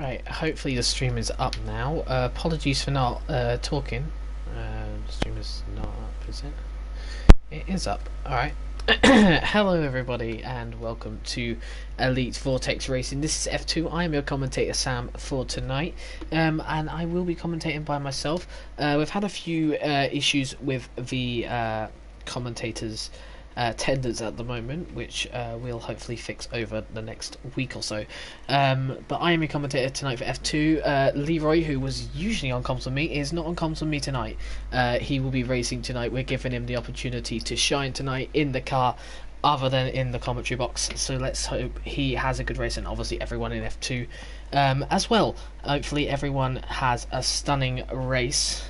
Right, hopefully the stream is up now. Apologies for not talking. The stream is not up, is it? It is up. Alright. Hello everybody and welcome to Elite Vortex Racing. This is F2. I am your commentator Sam for tonight, and I will be commentating by myself. We've had a few issues with the commentators' tenders at the moment, which we'll hopefully fix over the next week or so. But I am your commentator tonight for F2. Leroy, who was usually on comms with me, is not on comms with me tonight. He will be racing tonight. We're giving him the opportunity to shine tonight in the car other than in the commentary box, so let's hope he has a good race, and obviously everyone in F2 as well. Hopefully everyone has a stunning race,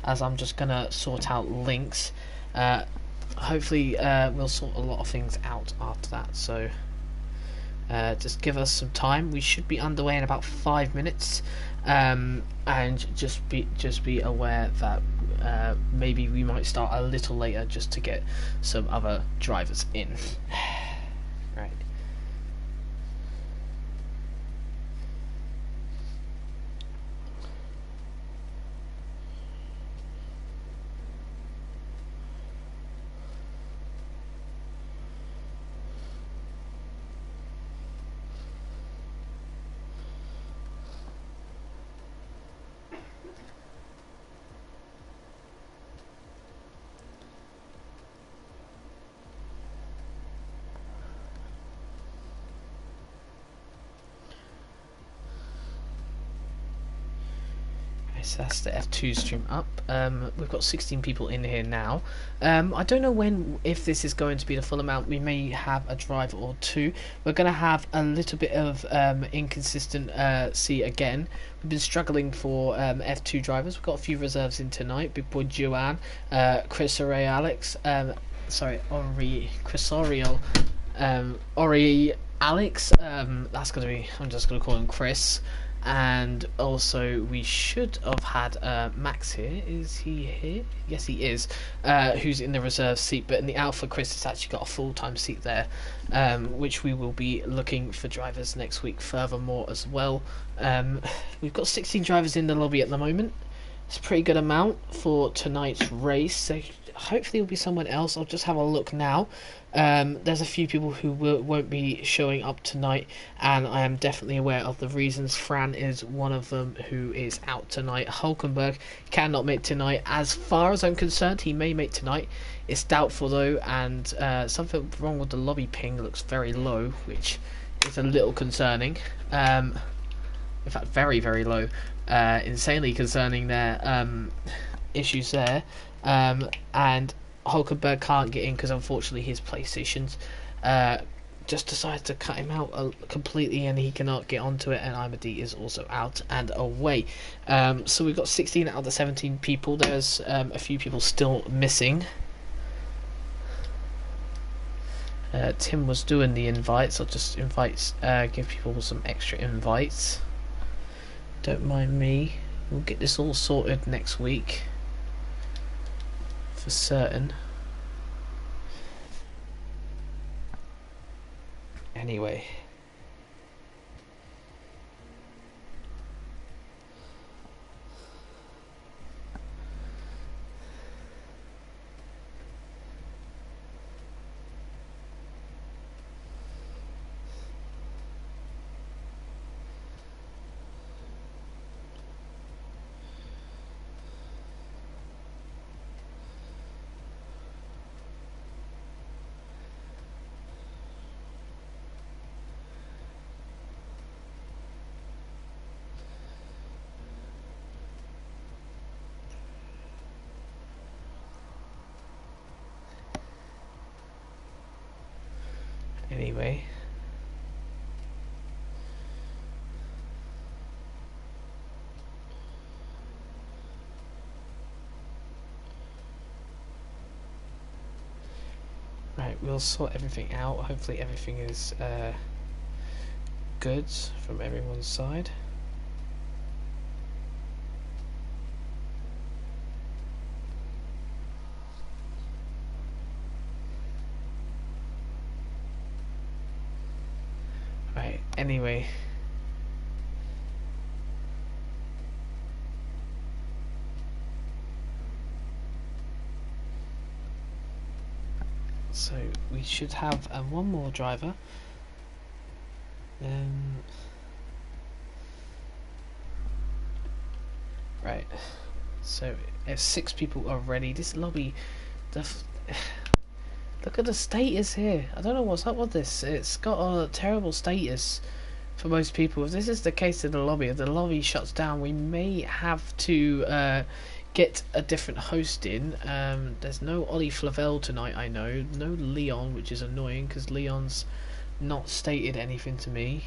as I'm just gonna sort out links. Hopefully we'll sort a lot of things out after that, so just give us some time. We should be underway in about 5 minutes, and just be aware that maybe we might start a little later just to get some other drivers in. Right. So that's the F2 stream up. We've got 16 people in here now. I don't know if this is going to be the full amount. We may have a driver or two. We're going to have a little bit of inconsistent again. We've been struggling for F2 drivers. We've got a few reserves in tonight. Big boy Joanne, Chris Ori Alex, Ori Alex. That's going to be, I'm just going to call him Chris. And also we should have had Max here. Is he here? Yes, he is. Who's in the reserve seat, but in the Alpha, Chris has actually got a full-time seat there, which we will be looking for drivers next week furthermore as well. We've got 16 drivers in the lobby at the moment. It's a pretty good amount for tonight's race, so hopefully it'll be someone else. I'll just have a look now. There's a few people who won't be showing up tonight, and I am definitely aware of the reasons. Fran is one of them who is out tonight. Hulkenberg cannot make tonight. As far as I'm concerned, he may make tonight. It's doubtful though, and something wrong with the lobby ping. Looks very low, which is a little concerning. In fact, very, very low. Insanely concerning their issues there. And Hulkenberg can't get in because unfortunately his PlayStation's just decided to cut him out completely, and he cannot get onto it, and Imadi is also out and away. So we've got 16 out of the 17 people. There's a few people still missing. Tim was doing the invites. I'll just give people some extra invites. Don't mind me. We'll get this all sorted next week for certain. Anyway, anyway. Right, we'll sort everything out. Hopefully everything is good from everyone's side. Right, anyway. So we should have one more driver. Right. So if 6 people are ready, this lobby, look at the status here. I don't know what's up with this. It's got a terrible status for most people. If this is the case in the lobby, if the lobby shuts down, we may have to get a different host in. There's no Ollie Flavel tonight, I know. No Leon, which is annoying because Leon's not stated anything to me.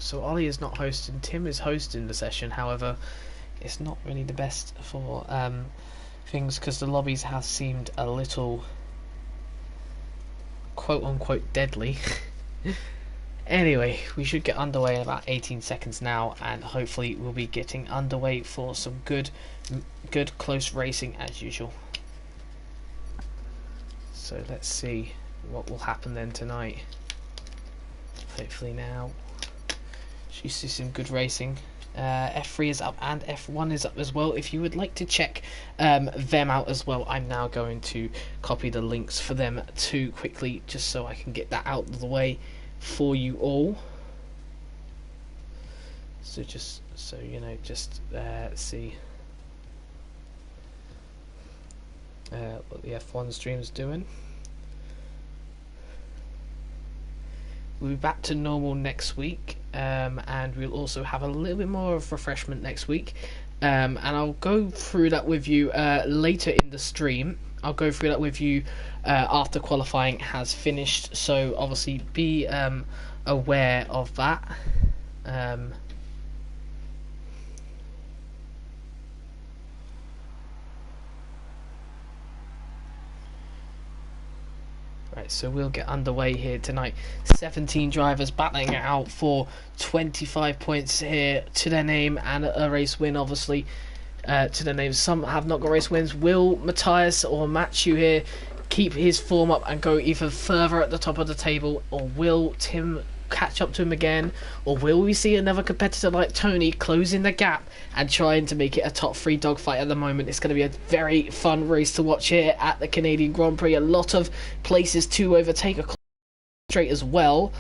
So Ollie is not hosting. Tim is hosting the session. However, it's not really the best for things because the lobbies have seemed a little quote-unquote deadly. Anyway, we should get underway in about 18 seconds now, and hopefully we'll be getting underway for some good close racing as usual. So let's see what will happen then tonight. Hopefully now you see some good racing. F3 is up and F1 is up as well. If you would like to check them out as well, I'm now going to copy the links for them too quickly, just so I can get that out of the way for you all. So just so you know, just see what the F1 stream is doing. We'll be back to normal next week, and we'll also have a little bit more of refreshment next week, and I'll go through that with you later in the stream. I'll go through that with you after qualifying has finished, so obviously be aware of that. Right, so we'll get underway here tonight. 17 drivers battling it out for 25 points here to their name and a race win, obviously, to their name. Some have not got race wins. Will Matthias or Matthew here keep his form up and go even further at the top of the table, or will Tim catch up to him again, or will we see another competitor like Tony closing the gap and trying to make it a top 3 dogfight at the moment? It's going to be a very fun race to watch here at the Canadian Grand Prix. A lot of places to overtake straight as well.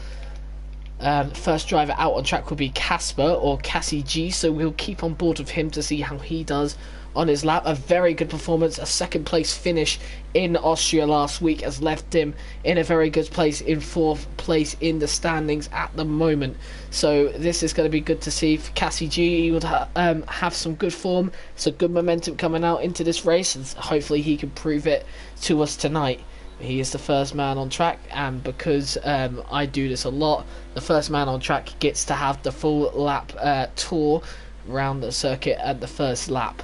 First driver out on track will be Casper or Cassie G, so we'll keep on board with him to see how he does on his lap. A very good performance, a second place finish in Austria last week has left him in a very good place, in 4th place in the standings at the moment. So this is going to be good to see for Cassie G. He would have some good form, some good momentum coming out into this race, and hopefully he can prove it to us tonight. He is the first man on track, and because I do this a lot, the first man on track gets to have the full lap tour around the circuit at the first lap.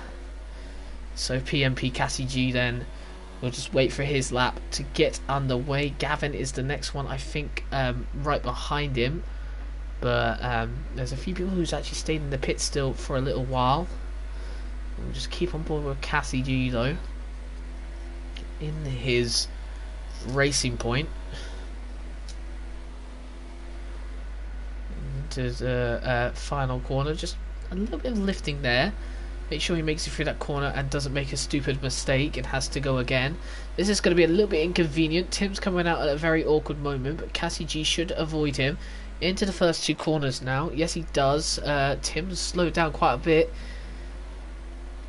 So PMP Cassie G then, we'll just wait for his lap to get underway. Gavin is the next one, I think, right behind him. But there's a few people who's actually stayed in the pit still for a little while. We'll just keep on board with Cassie G though. In his racing point. Into the final corner. Just a little bit of lifting there. Make sure he makes it through that corner and doesn't make a stupid mistake and has to go again. This is going to be a little bit inconvenient. Tim's coming out at a very awkward moment, but Cassie G should avoid him. Into the first 2 corners now. Yes, he does. Tim's slowed down quite a bit.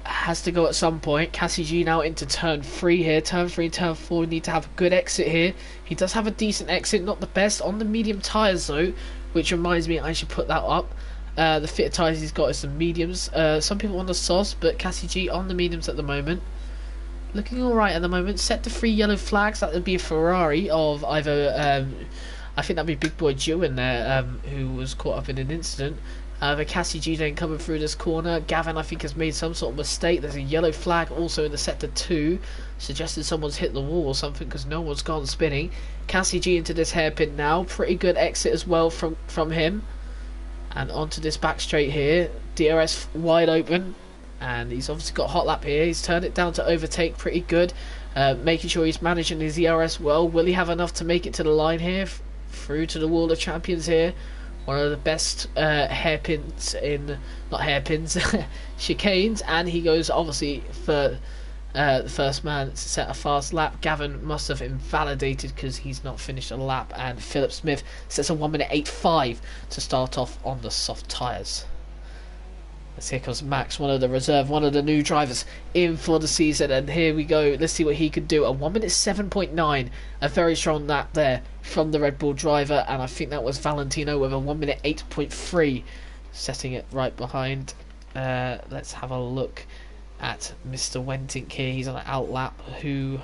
Has to go at some point. Cassie G now into turn 3 here. Turn 3, turn 4. We need to have a good exit here. He does have a decent exit. Not the best on the medium tyres though, which reminds me I should put that up. The fitted tyres he's got is some mediums. Some people on the sauce, but Cassie G on the mediums at the moment. Looking alright at the moment. Set to 3 yellow flags. That would be a Ferrari of either... I think that would be Big Boy Joe in there, who was caught up in an incident. The Cassie G then coming through this corner. Gavin, I think, has made some sort of mistake. There's a yellow flag also in the sector 2, suggesting someone's hit the wall or something because no one's gone spinning. Cassie G into this hairpin now. Pretty good exit as well from him. And onto this back straight here. DRS wide open. And he's obviously got hot lap here. He's turned it down to overtake pretty good. Making sure he's managing his ERS well. Will he have enough to make it to the line here? Through to the wall of champions here. One of the best hairpins in... Not hairpins. chicanes. And he goes obviously for the first man to set a fast lap. Gavin must have invalidated because he's not finished a lap, and Philip Smith sets a 1 minute 8.5 to start off on the soft tyres. As here comes Max, one of the reserve, one of the new drivers in for the season, and here we go. Let's see what he could do. A 1 minute 7.9, a very strong lap there from the Red Bull driver, and I think that was Valentino with a 1 minute 8.3, setting it right behind. Let's have a look at Mr. Wentink here. He's on an outlap. Who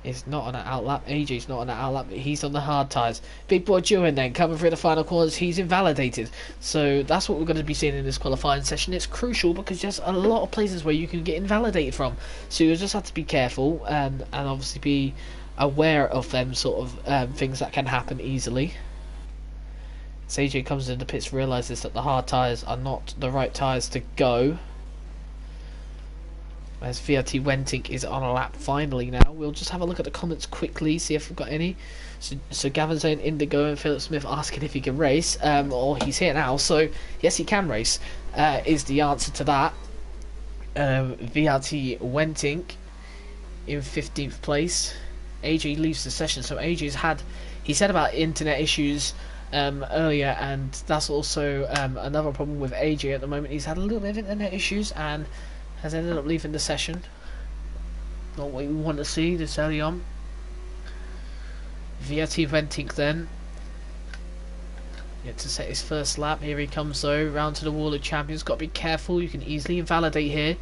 is not on an outlap? AJ's not on an outlap, but he's on the hard tyres. Big boy Dewin then coming through the final corners. He's invalidated. So that's what we're going to be seeing in this qualifying session. It's crucial because there's a lot of places where you can get invalidated from. So you'll just have to be careful and obviously be aware of them sort of things that can happen easily. As AJ comes into the pits, realises that the hard tyres are not the right tyres to go. As VRT Wentink is on a lap finally now. We'll just have a look at the comments quickly, see if we've got any. So Gavin saying Indigo, and Philip Smith asking if he can race. Or he's here now, so yes, he can race, is the answer to that. VRT Wentink in 15th place. AJ leaves the session, so he said about internet issues earlier, and that's also another problem with AJ at the moment. He's had a little bit of internet issues and has ended up leaving the session. Not what we want to see this early on. VRT Wentink then, yet to set his first lap. Here he comes though, round to the wall of champions. Got to be careful, you can easily invalidate here.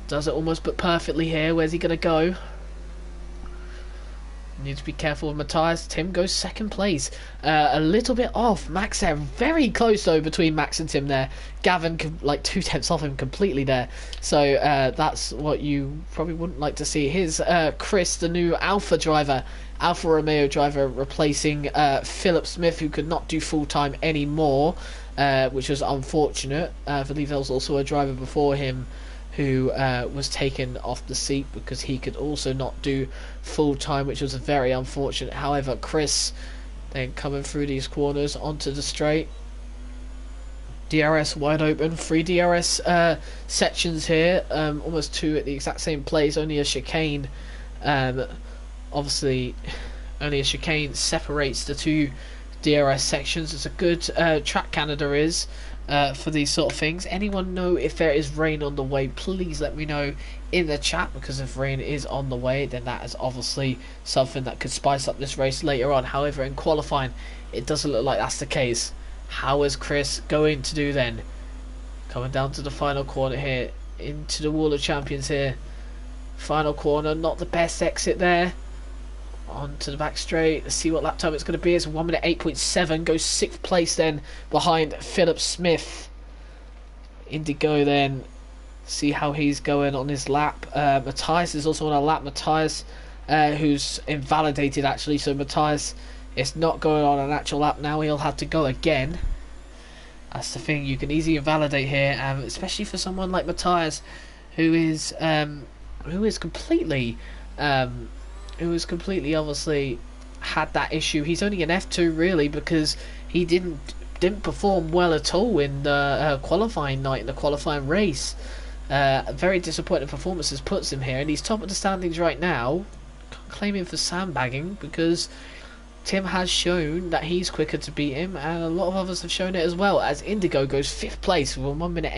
Does it almost but perfectly here. Where's he going to go? Need to be careful with Matthias. Tim goes second place. A little bit off Max there. Very close though between Max and Tim there. Gavin like 2 tenths off him completely there. So that's what you probably wouldn't like to see. Here's Chris, the new Alfa driver. Alfa Romeo driver replacing Philip Smith, who could not do full time anymore, which was unfortunate. I believe there was also a driver before him who was taken off the seat because he could also not do full time, which was very unfortunate. However, Chris then coming through these corners onto the straight. DRS wide open, 3 DRS sections here, almost 2 at the exact same place, only a chicane, obviously only a chicane separates the 2 DRS sections. It's a good track Canada is for these sort of things. Anyone know if there is rain on the way? Please let me know in the chat, because if rain is on the way, then that is obviously something that could spice up this race later on. However, in qualifying, it doesn't look like that's the case. How is Chris going to do then? Coming down to the final corner here, into the wall of champions here. Final corner, not the best exit there. On to the back straight. Let's see what lap time it's going to be. It's 1 minute 8.7. Goes 6th place then behind Philip Smith. Indigo then. See how he's going on his lap. Matthias is also on a lap. Matthias, who's invalidated actually. So Matthias is not going on an actual lap now. He'll have to go again. That's the thing. You can easily invalidate here, especially for someone like Matthias, who is completely. Who has completely obviously had that issue. He's only an F2 really, because he didn't perform well at all in the qualifying night, in the qualifying race. Very disappointing performances puts him here, and he's top of the standings right now. Can't claim him for sandbagging, because Tim has shown that he's quicker to beat him, and a lot of others have shown it as well, as Indigo goes 5th place with a 1 minute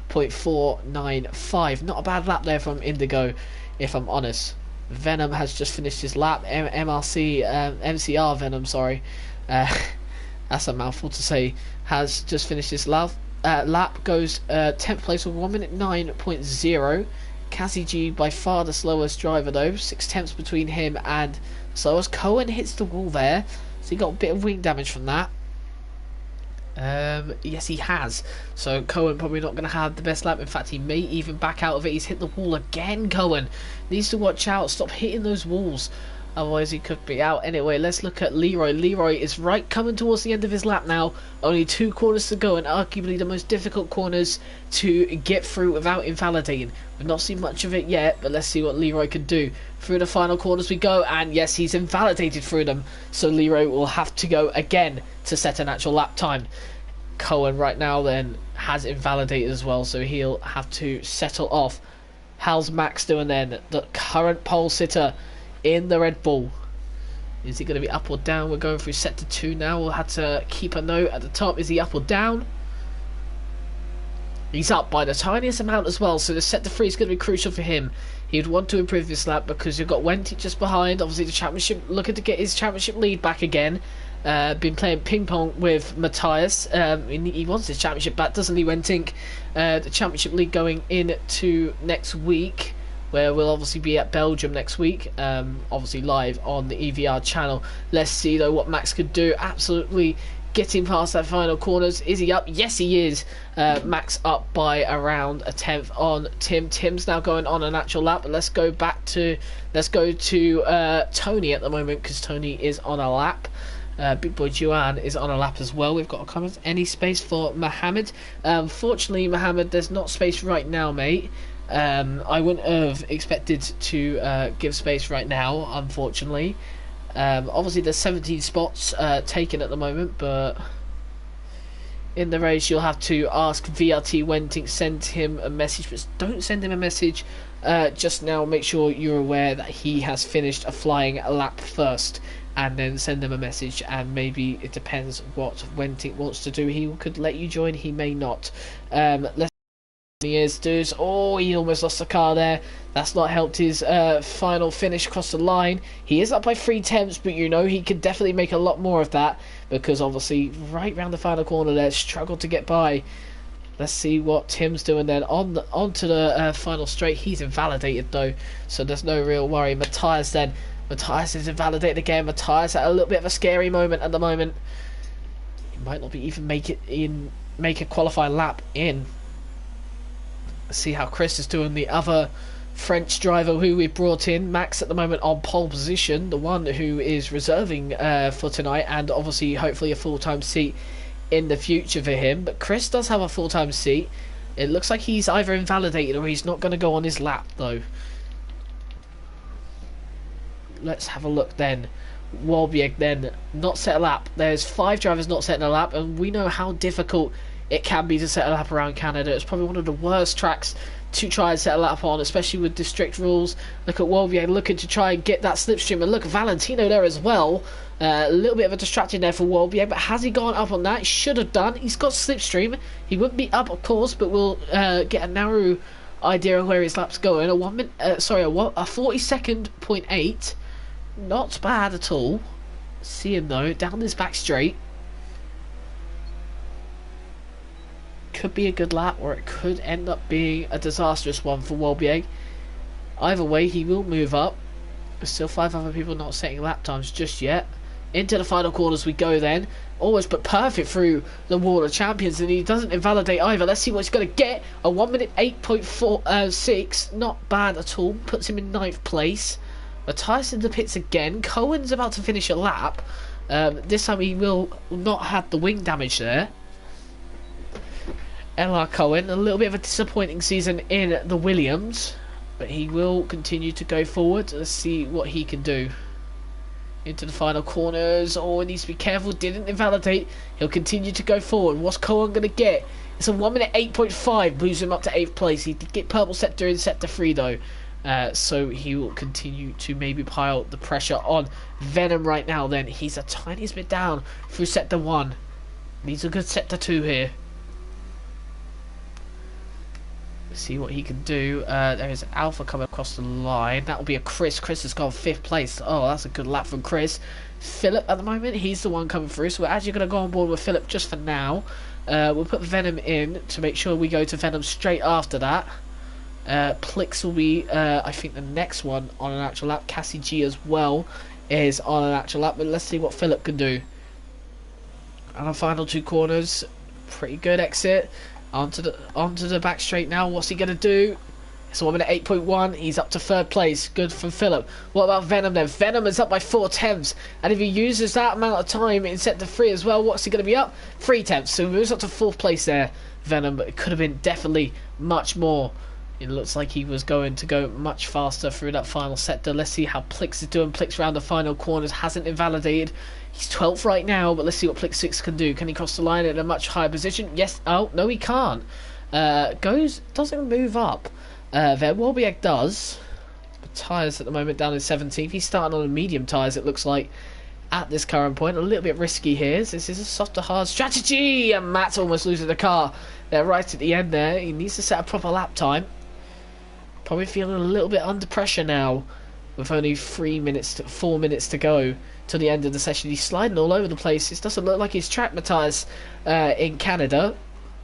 8.495. Not a bad lap there from Indigo, if I'm honest. Venom has just finished his lap. MCR Venom, sorry. That's a mouthful to say. Has just finished his lap. Goes 10th place with 1 minute 9.0. Cassie G by far the slowest driver though. 6 tenths between him and the slowest. Cohen hits the wall there, so he got a bit of wing damage from that. Yes, he has. So Cohen probably not going to have the best lap. In fact, he may even back out of it. He's hit the wall again. Cohen needs to watch out. Stop hitting those walls, otherwise he could be out. Anyway, let's look at Leroy. Leroy is right coming towards the end of his lap now. Only 2 corners to go, and arguably the most difficult corners to get through without invalidating. We've not seen much of it yet, but let's see what Leroy can do. Through the final corners we go, and yes, he's invalidated through them, so Leroy will have to go again to set an actual lap time. Cohen right now then has invalidated as well, so he'll have to settle off. How's Max doing then? The current pole sitter in the Red Bull. Is he going to be up or down? We're going through sector 2 now. We'll have to keep a note at the top. Is he up or down? He's up by the tiniest amount as well, so the sector 3 is going to be crucial for him. He would want to improve this lap because you've got Wenty just behind. Obviously the championship, looking to get his championship lead back again. Been playing ping pong with Matthias. He wants his championship back, doesn't he, Wentink? The championship league going into next week, where we'll obviously be at Belgium next week, obviously live on the EVR channel. Let's see though what Max could do. Absolutely getting past that final corners. Is he up? Yes, he is. Max up by around a tenth on Tim. Tim's now going on an actual lap, but let's go to Tony at the moment, because Tony is on a lap. Big boy Juan is on a lap as well. We've got a comment. Any space for Mohammed? Fortunately, Mohammed, there's not space right now, mate. I wouldn't have expected to give space right now, unfortunately. Obviously there's 17 spots taken at the moment, but in the race you'll have to ask VRT Wenting, send him a message, but don't send him a message just now. Make sure you're aware that he has finished a flying lap first, and then send him a message, and maybe it depends what Wenting wants to do. He could let you join, he may not. Let's he is, dudes. Oh, he almost lost the car there. That's not helped his final finish across the line. He is up by 3 tenths, but you know he could definitely make a lot more of that, because obviously right round the final corner there, struggled to get by. Let's see what Tim's doing then onto the final straight. He's invalidated though, so there's no real worry. Matthias then. Matthias is invalidated again. Matthias at a little bit of a scary moment at the moment. He might not be even make a qualifying lap in. See how Chris is doing, the other French driver who we brought in. Max at the moment on pole position, the one who is reserving for tonight, and obviously hopefully a full-time seat in the future for him. But Chris does have a full-time seat. It looks like he's either invalidated or he's not going to go on his lap though. Let's have a look then. Walbieg then, not set a lap. There's 5 drivers not setting a lap, and we know how difficult it can be to set a lap around Canada. It's probably one of the worst tracks to try and set a lap on, especially with district rules. Look at Walbier looking to try and get that slipstream, and look, Valentino there as well. A little bit of a distraction there for Walbier, but has he gone up on that? He should have done. He's got slipstream. He wouldn't be up, of course, but we'll get a narrow idea of where his lap's going. A 40-second.8. Not bad at all. See him though down this back straight. Could be a good lap, or it could end up being a disastrous one for Walbier. Either way, he will move up. There's still 5 other people not setting lap times just yet. Into the final corners we go then. Almost but perfect through the wall of champions, and he doesn't invalidate either. Let's see what he's going to get. A 1 minute 8.46. Not bad at all. Puts him in 9th place. Matthias in the pits again. Cohen's about to finish a lap. This time he will not have the wing damage there. LR Cohen, a little bit of a disappointing season in the Williams, but he will continue to go forward. Let's see what he can do. Into the final corners. Oh, he needs to be careful. Didn't invalidate. He'll continue to go forward. What's Cohen going to get? It's a 1 minute 8.5. Moves him up to 8th place. He did get purple sector in sector 3 though. So he will continue to maybe pile the pressure on Venom right now then. He's a tiniest bit down through sector 1. Needs a good sector 2 here. See what he can do. There is Alpha coming across the line. That will be a Chris. Chris has gone 5th place. Oh, that's a good lap from Chris. Philip at the moment, he's the one coming through, so we're actually going to go on board with Philip just for now. We'll put Venom in to make sure we go to Venom straight after that. Plix will be I think the next one on an actual lap. Cassie G as well is on an actual lap, but let's see what Philip can do. And our final 2 corners, pretty good exit. Onto the back straight now. What's he gonna do? It's a 1 minute 8.1. He's up to 3rd place. Good from Philip. What about Venom then? Venom is up by 4 tenths, and if he uses that amount of time in sector 3 as well, what's he gonna be up? 3 tenths. So he moves up to 4th place there, Venom. But it could have been definitely much more. It looks like he was going to go much faster through that final sector. Let's see how Plix is doing. Plix round the final corners hasn't invalidated. He's 12th right now, but let's see what Plix 6 can do. Can he cross the line in a much higher position? Yes. Oh, no, he can't. Doesn't move up. There Warbiek does. But tyres at the moment down in 17th. He's starting on medium tyres, it looks like, at this current point. A little bit risky here. This is a softer hard strategy, and Matt's almost losing the car. They're right at the end there. He needs to set a proper lap time. Probably feeling a little bit under pressure now, with only 4 minutes to go till the end of the session. He's sliding all over the place. It doesn't look like he's track Matthias in Canada.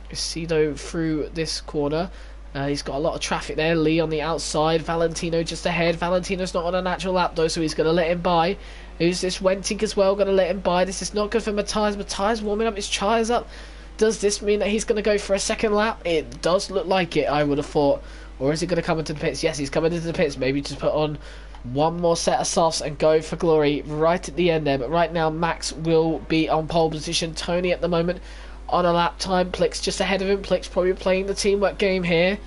You see though through this corner. He's got a lot of traffic there. Lee on the outside. Valentino just ahead. Valentino's not on a natural lap though, so he's going to let him by. Who's this? Wenting as well, going to let him by. This is not good for Matthias. Matthias warming up his tyres up. Does this mean that he's going to go for a second lap? It does look like it, I would have thought. Or is he going to come into the pits? Yes, he's coming into the pits. Maybe just put on one more set of softs and go for glory right at the end there. But right now, Max will be on pole position. Tony at the moment on a lap time. Plix just ahead of him. Plix probably playing the teamwork game here.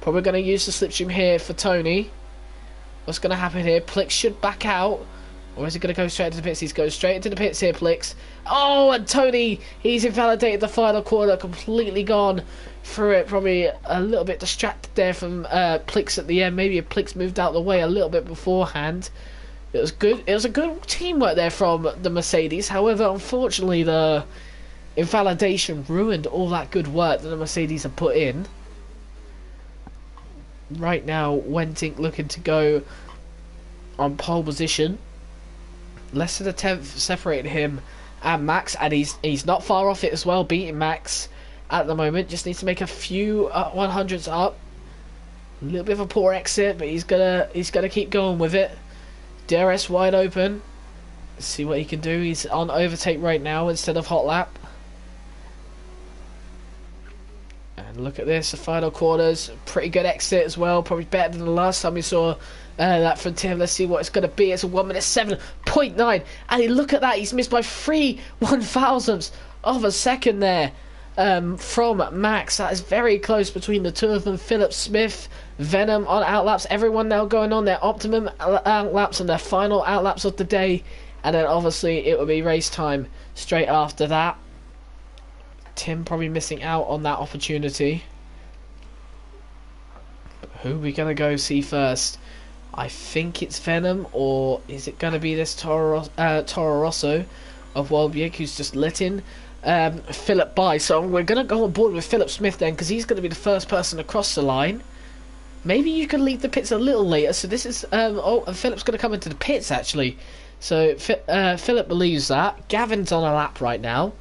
Probably going to use the slipstream here for Tony. What's going to happen here? Plix should back out. Or is he going to go straight into the pits? He's going straight into the pits here, Plix. Oh, and Tony, he's invalidated the final corner. Completely gone through it. Probably a little bit distracted there from Plix at the end. Maybe if Plix moved out of the way a little bit beforehand. It was good. It was a good teamwork there from the Mercedes. However, unfortunately, the invalidation ruined all that good work that the Mercedes have put in. Right now, Wenting looking to go on pole position. Less than a tenth separating him and Max, and he's not far off it as well, beating Max at the moment. Just needs to make a few 100s up. A little bit of a poor exit, but he's gonna keep going with it. DRS wide open. Let's see what he can do. He's on overtake right now instead of hot lap. And look at this, the final corners, pretty good exit as well. Probably better than the last time we saw that from Tim. Let's see what it's going to be. It's a 1:07.9, and look at that, he's missed by 3/1000ths of a second there from Max. That is very close between the two of them. Philip Smith, Venom on outlaps. Everyone now going on their optimum outlaps and their final outlaps of the day, and then obviously it will be race time straight after that. Tim probably missing out on that opportunity. But who are we going to go see first? I think it's Venom, or is it going to be this Toro Rosso of Wolbiak, who's just letting Philip by? So we're going to go on board with Philip Smith then, because he's going to be the first person across the line. Maybe you can leave the pits a little later. So this is oh, and Philip's going to come into the pits actually. So Philip believes that. Gavin's on a lap right now.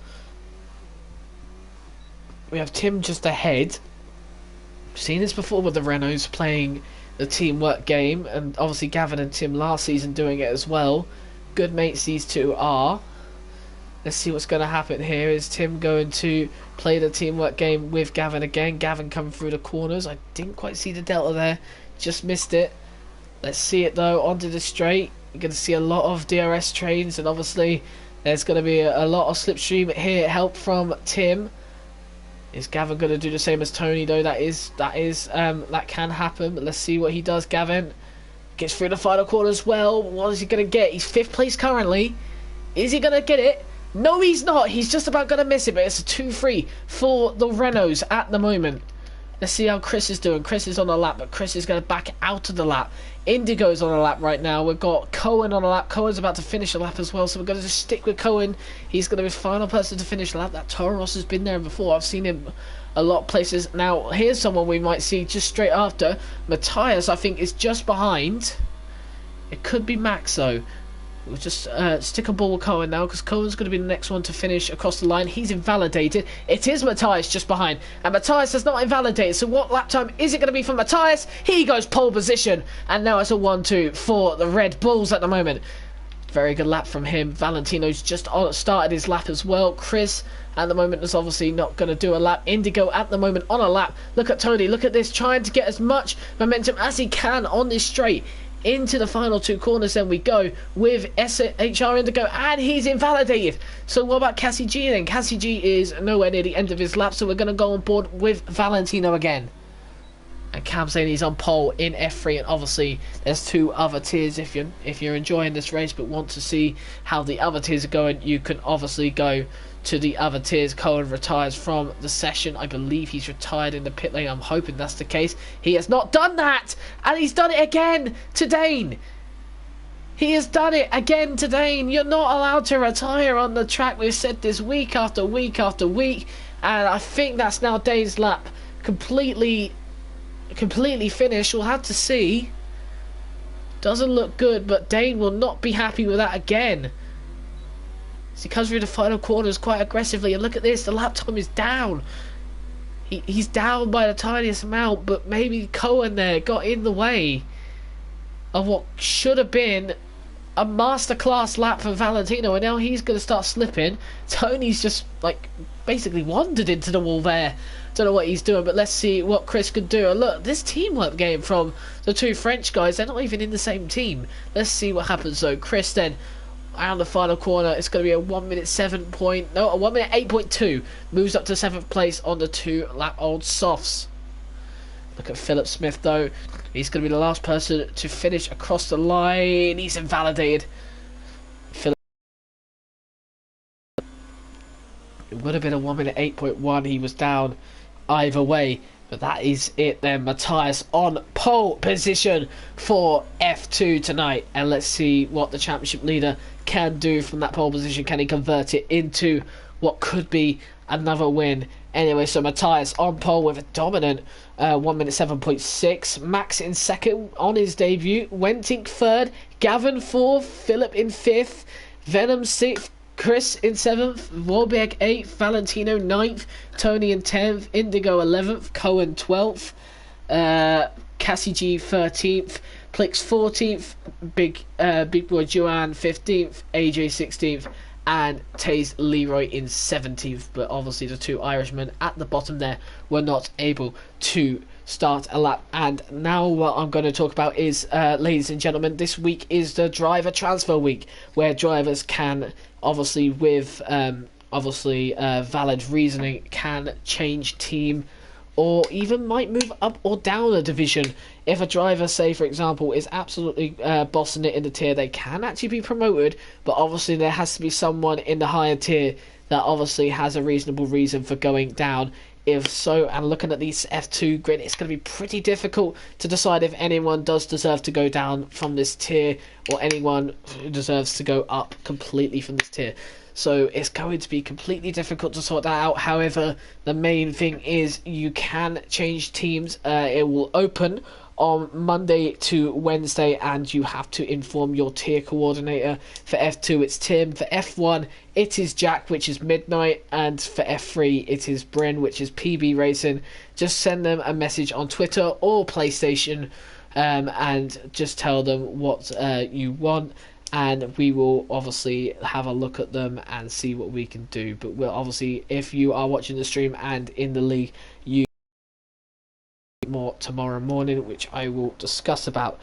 We have Tim just ahead. Seen this before with the Renaults playing the teamwork game, and obviously Gavin and Tim last season doing it as well. Good mates these two are. Let's see what's going to happen here. Is Tim going to play the teamwork game with Gavin again? Gavin coming through the corners. I didn't quite see the delta there. Just missed it. Let's see it though. Onto the straight. You're going to see a lot of DRS trains, and obviously there's going to be a lot of slipstream here. Help from Tim. Is Gavin going to do the same as Tony though? That can happen. But let's see what he does. Gavin gets through the final corner as well. What is he going to get? He's 5th place currently. Is he going to get it? No, he's not. He's just about going to miss it. But it's a 2-3 for the Renaults at the moment. Let's see how Chris is doing. Chris is on a lap, but Chris is going to back out of the lap. Indigo's on a lap right now. We've got Cohen on a lap. Cohen's about to finish a lap as well, so we're going to just stick with Cohen. He's going to be the final person to finish the lap. That Toro Rosso has been there before. I've seen him a lot of places. Now, here's someone we might see just straight after. Matthias, I think, is just behind. It could be Max, though. We'll just stick a ball with Cohen now, because Cohen's going to be the next one to finish across the line. He's invalidated. It is Matthias just behind, and Matthias has not invalidated. So what lap time is it going to be for Matthias? He goes pole position, and now it's a 1-2 for the Red Bulls at the moment. Very good lap from him. Valentino's just started his lap as well. Chris at the moment is obviously not going to do a lap. Indigo at the moment on a lap. Look at Tony. Look at this, trying to get as much momentum as he can on this straight. Into the final 2 corners then we go with SHR Indigo, and he's invalidated. So what about Cassie G then? Cassie G is nowhere near the end of his lap, so we're going to go on board with Valentino again. And Cam saying he's on pole in F3, and obviously there's 2 other tiers. If you're enjoying this race but want to see how the other tiers are going, you can obviously go to the other tiers. Cohen retires from the session. I believe he's retired in the pit lane. I'm hoping that's the case. He has not done that, and he's done it again to Dane. He has done it again to Dane. You're not allowed to retire on the track. We've said this week after week after week, and I think that's now Dane's lap completely finished. We'll have to see. Doesn't look good, but Dane will not be happy with that again. As he comes through the final corners quite aggressively, and look at this, the lap time is down. He's down by the tiniest amount, but maybe Cohen there got in the way of what should have been a masterclass lap for Valentino, and now he's going to start slipping. Tony's just like basically wandered into the wall there. Don't know what he's doing, but let's see what Chris could do. And look, this teamwork game from the two French guys, they're not even in the same team. Let's see what happens though. Chris then around the final corner, it's going to be a 1 minute 1 minute 8.2, moves up to 7th place on the 2 lap old softs. Look at Philip Smith though. He's going to be the last person to finish across the line. He's invalidated. It would have been a 1 minute 8.1. He was down either way. But that is it then. Matthias on pole position for F2 tonight. And let's see what the championship leader can do from that pole position. Can he convert it into what could be another win? Anyway, so Matthias on pole with a dominant 1 minute 7.6. Max in second on his debut. Wentink third. Gavin fourth. Philip in fifth. Venom sixth. Chris in 7th, Warbeck 8th, Valentino 9th, Tony in 10th, Indigo 11th, Cohen 12th, Cassie G 13th, Plix 14th, Big Boy Joanne 15th, AJ 16th, and Taze Leroy in 17th. But obviously the two Irishmen at the bottom there were not able to start a lap. And now what I'm going to talk about is, ladies and gentlemen, this week is the driver transfer week, where drivers can obviously with valid reasoning can change team or even might move up or down a division. If a driver, say for example, is absolutely bossing it in the tier, they can actually be promoted, but obviously there has to be someone in the higher tier that obviously has a reasonable reason for going down. If so, and looking at these F2 grid, it's going to be pretty difficult to decide if anyone does deserve to go down from this tier or anyone who deserves to go up completely from this tier. So it's going to be completely difficult to sort that out. However, the main thing is you can change teams. It will open on Monday to Wednesday, and you have to inform your tier coordinator. For F2 it's Tim, for F1 it is Jack, which is Midnight, and for F3 it is Bryn, which is PB Racing. Just send them a message on Twitter or PlayStation, and just tell them what you want, and we will obviously have a look at them and see what we can do. But we'll obviously, if you are watching the stream and in the league, you more tomorrow morning, which I will discuss about.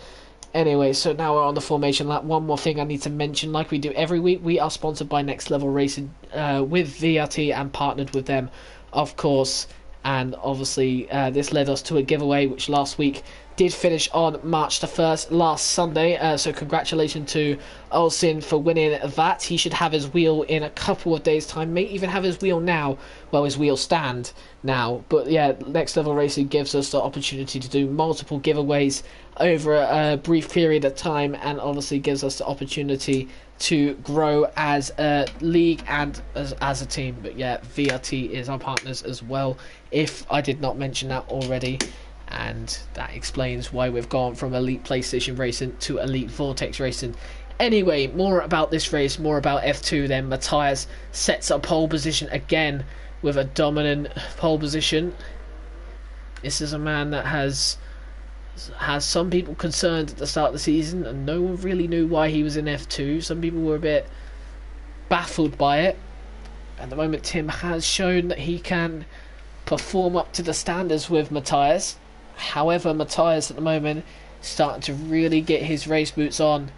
Anyway, so now we're on the formation lap. One more thing I need to mention, like we do every week, we are sponsored by Next Level Racing with VRT and partnered with them, of course. And obviously this led us to a giveaway, which last week did finish on March the 1st, last Sunday. So congratulations to Olsin for winning that. He should have his wheel in a couple of days' time. May even have his wheel now. Well, his wheel stand now. But yeah, Next Level Racing gives us the opportunity to do multiple giveaways over a brief period of time, and obviously gives us the opportunity to grow as a league and as a team. But yeah, VRT is our partners as well, if I did not mention that already. And that explains why we've gone from Elite PlayStation Racing to Elite Vortex Racing. Anyway, more about this race, more about F2 then. Matthias sets a pole position again with a dominant pole position. This is a man that has some people concerned at the start of the season, and no one really knew why he was in F2. Some people were a bit baffled by it. At the moment, Tim has shown that he can perform up to the standards with Matthias. However, Matthias at the moment is starting to really get his race boots on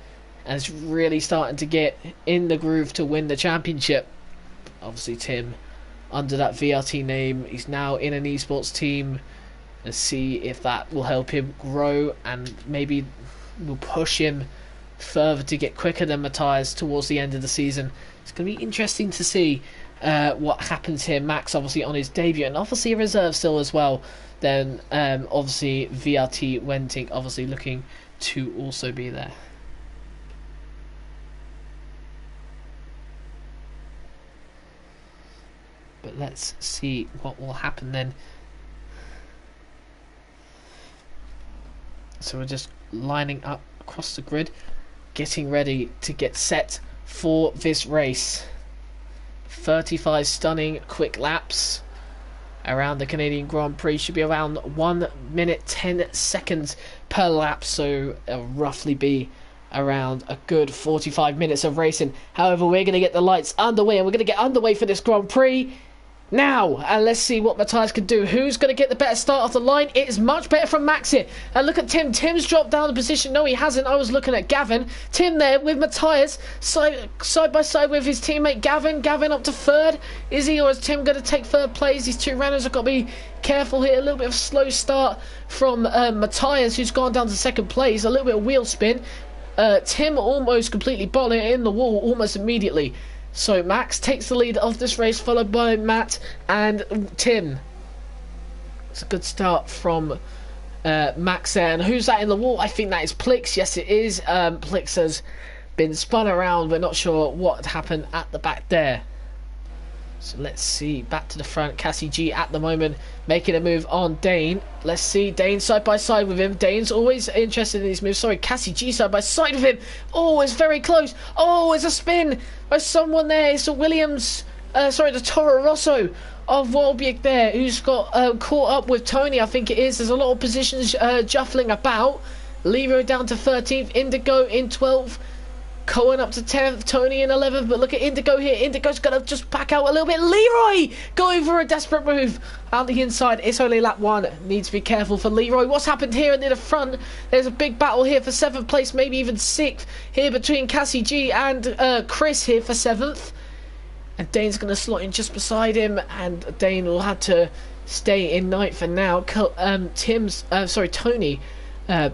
and is really starting to get in the groove to win the championship. Obviously, Tim, under that VRT name, he's now in an esports team. Let's see if that will help him grow and maybe will push him further to get quicker than Matthias towards the end of the season. It's going to be interesting to see what happens here. Max obviously on his debut, and obviously a reserve still as well. Then obviously VRT Wenting obviously looking to also be there. But let's see what will happen then. So we're just lining up across the grid, getting ready to get set for this race. 35 stunning quick laps around the Canadian Grand Prix. Should be around 1 minute 10 seconds per lap, so it'll roughly be around a good 45 minutes of racing. However, we're going to get the lights underway, and we're going to get underway for this Grand Prix now, and let's see what Matthias can do. Who's going to get the better start off the line? It is much better from Max here. And look at Tim. Tim's dropped down the position. No, he hasn't. I was looking at Gavin. Tim there with Matthias, side by side with his teammate Gavin. Gavin up to third. Is he, or is Tim going to take third place? These two runners have got to be careful here. A little bit of a slow start from Matthias, who's gone down to second place. A little bit of wheel spin. Tim almost completely bottling it in the wall almost immediately. So Max takes the lead of this race, followed by Matt and Tim. It's a good start from Max there. And who's that in the wall? I think that is Plix. Yes, it is. Plix has been spun around. We're not sure what happened at the back there. So let's see. Back to the front. Cassie G at the moment making a move on Dane. Let's see. Dane side by side with him. Dane's always interested in these moves. Sorry, Cassie G side by side with him. Oh, it's very close. Oh, it's a spin by someone there. It's a Williams. The Toro Rosso of Wolbjerg there, who's got caught up with Tony, I think it is. There's a lot of positions juffling about. Leroy down to 13th. Indigo in 12th. Cohen up to 10th, Tony in 11th, but look at Indigo here. Indigo's going to just back out a little bit. Leroy going for a desperate move out the inside. It's only lap 1. Needs to be careful for Leroy. What's happened here in the front? There's a big battle here for 7th place, maybe even 6th here between Cassie G and Chris here for 7th. And Dane's going to slot in just beside him, and Dane will have to stay in 9th for now. Tony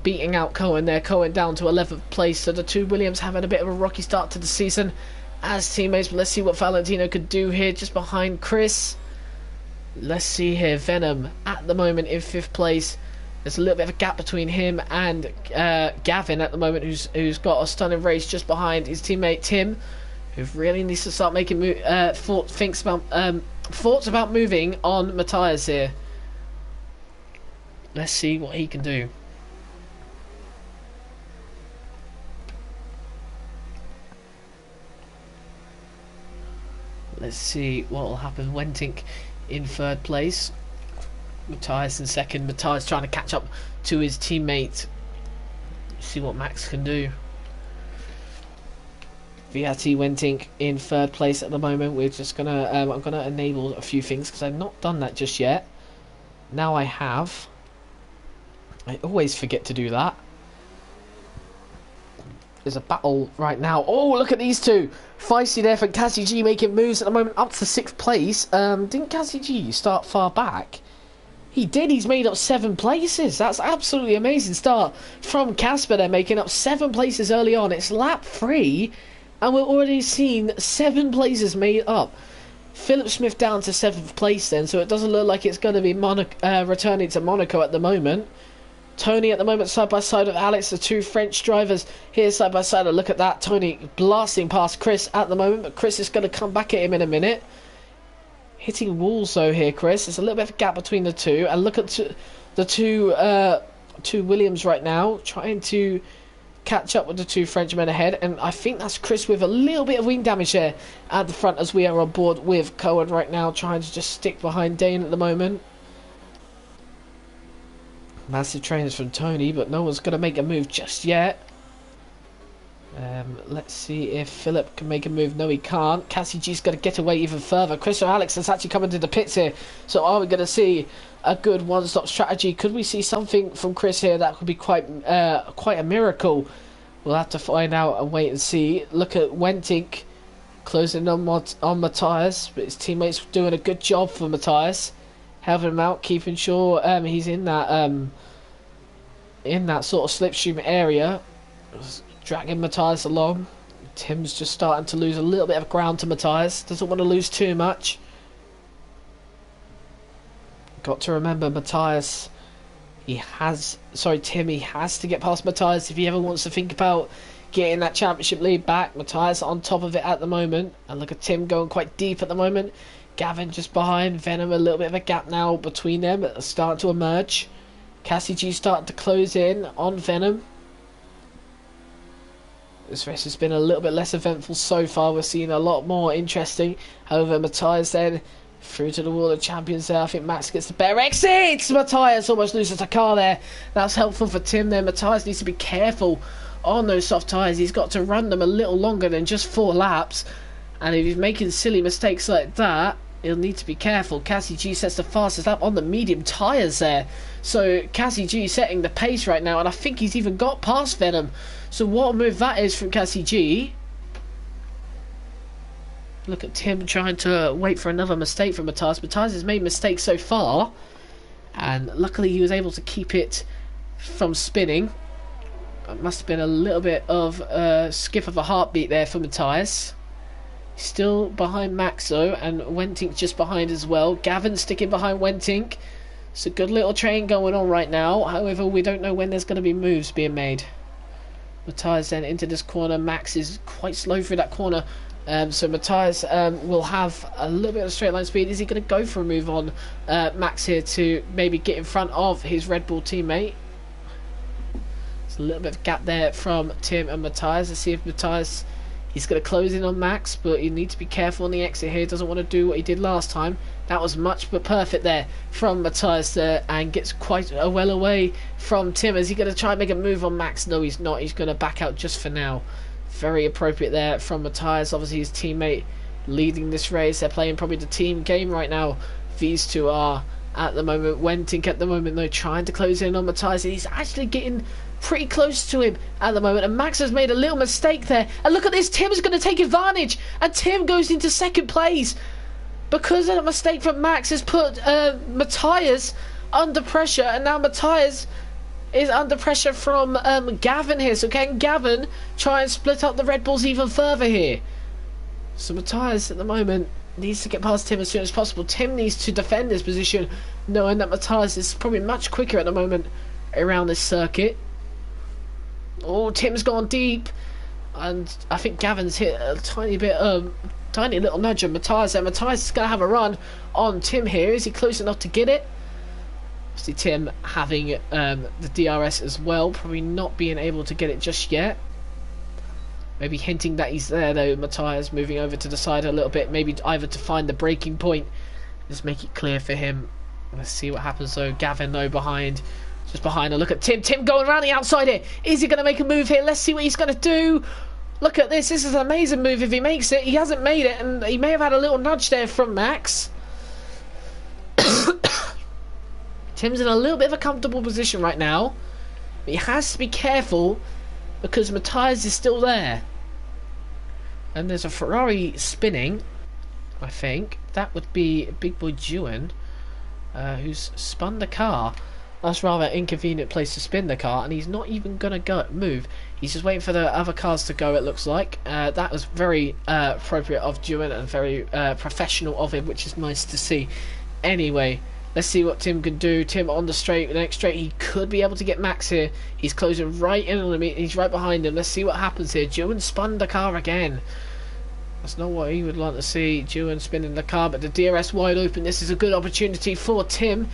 beating out Cohen there. Cohen down to 11th place. So the two Williams having a bit of a rocky start to the season as teammates. But let's see what Valentino could do here just behind Chris. Let's see here. Venom at the moment in 5th place. There's a little bit of a gap between him and Gavin at the moment, who's got a stunning race just behind his teammate Tim, who really needs to start making thoughts about moving on Matthias here. Let's see what he can do. Let's see what will happen. Wenting in 3rd place. Matthias in 2nd. Matthias trying to catch up to his teammate. See what Max can do. VRT Wenting in 3rd place at the moment. We're just gonna I'm gonna enable a few things because I've not done that just yet. Now I have. I always forget to do that. There's a battle right now. Oh, look at these two. Feisty there for Cassie G making moves at the moment up to 6th place. Didn't Cassie G start far back? He did. He's made up 7 places. That's absolutely amazing start from Casper there, making up 7 places early on. It's lap 3 and we're already seeing 7 places made up. Philip Smith down to 7th place then, so it doesn't look like it's going to be returning to Monaco at the moment. Tony at the moment side by side with Alex, the two French drivers here side by side. Look at that, Tony blasting past Chris at the moment, but Chris is going to come back at him in a minute. Hitting walls though here, Chris. There's a little bit of a gap between the two, and look at the two Williams right now trying to catch up with the two Frenchmen ahead, and I think that's Chris with a little bit of wing damage there at the front, as we are on board with Cohen right now, trying to just stick behind Dane at the moment. Massive trainers from Tony, but no one's going to make a move just yet. Let's see if Philip can make a move. No, he can't. Cassie G's going to get away even further. Chris or Alex has actually come into the pits here. So are we going to see a good one-stop strategy? Could we see something from Chris here that could be quite a miracle? We'll have to find out and wait and see. Look at Wenting closing on Matthias, but his teammates doing a good job for Matthias, helping him out, keeping sure he's in that sort of slipstream area, dragging Matthias along. Tim's just starting to lose a little bit of ground to Matthias. Doesn't want to lose too much. Got to remember Matthias. Tim, he has to get past Matthias if he ever wants to think about getting that championship lead back. Matthias on top of it at the moment. And look at Tim going quite deep at the moment. Gavin just behind. Venom, a little bit of a gap now between them. Starting to emerge. Cassie G starting to close in on Venom. This race has been a little bit less eventful so far. We're seeing a lot more interesting. However, Matthias then through to the wall of champions there. I think Max gets the better exit. Matthias almost loses a car there. That's helpful for Tim there. Matthias needs to be careful on those soft tyres. He's got to run them a little longer than just 4 laps. And if he's making silly mistakes like that, he'll need to be careful. Cassie G sets the fastest lap on the medium tyres there. So Cassie G setting the pace right now. And I think he's even got past Venom. So what a move that is from Cassie G. Look at Tim trying to wait for another mistake from Matthias. Matthias has made mistakes so far. And luckily he was able to keep it from spinning. It must have been a little bit of a skip of a heartbeat there for Matthias. Still behind Max though, and Wentink's just behind as well. Gavin sticking behind Wentink. It's a good little train going on right now. However, we don't know when there's going to be moves being made. Matthias then into this corner. Max is quite slow through that corner. So Matthias will have a little bit of straight line speed. Is he going to go for a move on Max here to maybe get in front of his Red Bull teammate? There's a little bit of gap there from Tim and Matthias. Let's see if Matthias, he's going to close in on Max, but you need to be careful on the exit here. Doesn't want to do what he did last time. That was much but perfect there from Matthias there, and gets quite well away from Tim. Is he going to try and make a move on Max? No, he's not. He's going to back out just for now. Very appropriate there from Matthias. Obviously his teammate leading this race. They're playing probably the team game right now. These two are at the moment. Wentink at the moment though trying to close in on Matthias. He's actually getting pretty close to him at the moment, and Max has made a little mistake there. And look at this, Tim's going to take advantage, and Tim goes into second place because of a mistake from Max has put Matthias under pressure, and now Matthias is under pressure from Gavin here. So can Gavin try and split up the Red Bulls even further here? So Matthias at the moment needs to get past Tim as soon as possible. Tim needs to defend his position, knowing that Matthias is probably much quicker at the moment around this circuit. Oh, Tim's gone deep, and I think Gavin's hit a tiny bit, tiny little nudge of Matthias, and Matthias is going to have a run on Tim here. Is he close enough to get it? Obviously Tim having the DRS as well, probably not being able to get it just yet. Maybe hinting that he's there though. Matthias moving over to the side a little bit, maybe either to find the breaking point, just make it clear for him. Let's see what happens though. Gavin though behind, just behind. A look at Tim. Tim going around the outside here. Is he going to make a move here? Let's see what he's going to do. Look at this. This is an amazing move if he makes it. He hasn't made it, and he may have had a little nudge there from Max. Tim's in a little bit of a comfortable position right now, but he has to be careful because Matthias is still there. And there's a Ferrari spinning, I think. That would be Big Boy Juan, who's spun the car. That's rather an inconvenient place to spin the car, and he's not even going to move. He's just waiting for the other cars to go, it looks like. That was very appropriate of Juan and very professional of him, which is nice to see. Anyway, let's see what Tim can do. Tim on the straight, the next straight, he could be able to get Max here. He's closing right in on him. He's right behind him. Let's see what happens here. Juan spun the car again. That's not what he would like to see. Juan spinning the car, but the DRS wide open. This is a good opportunity for Tim.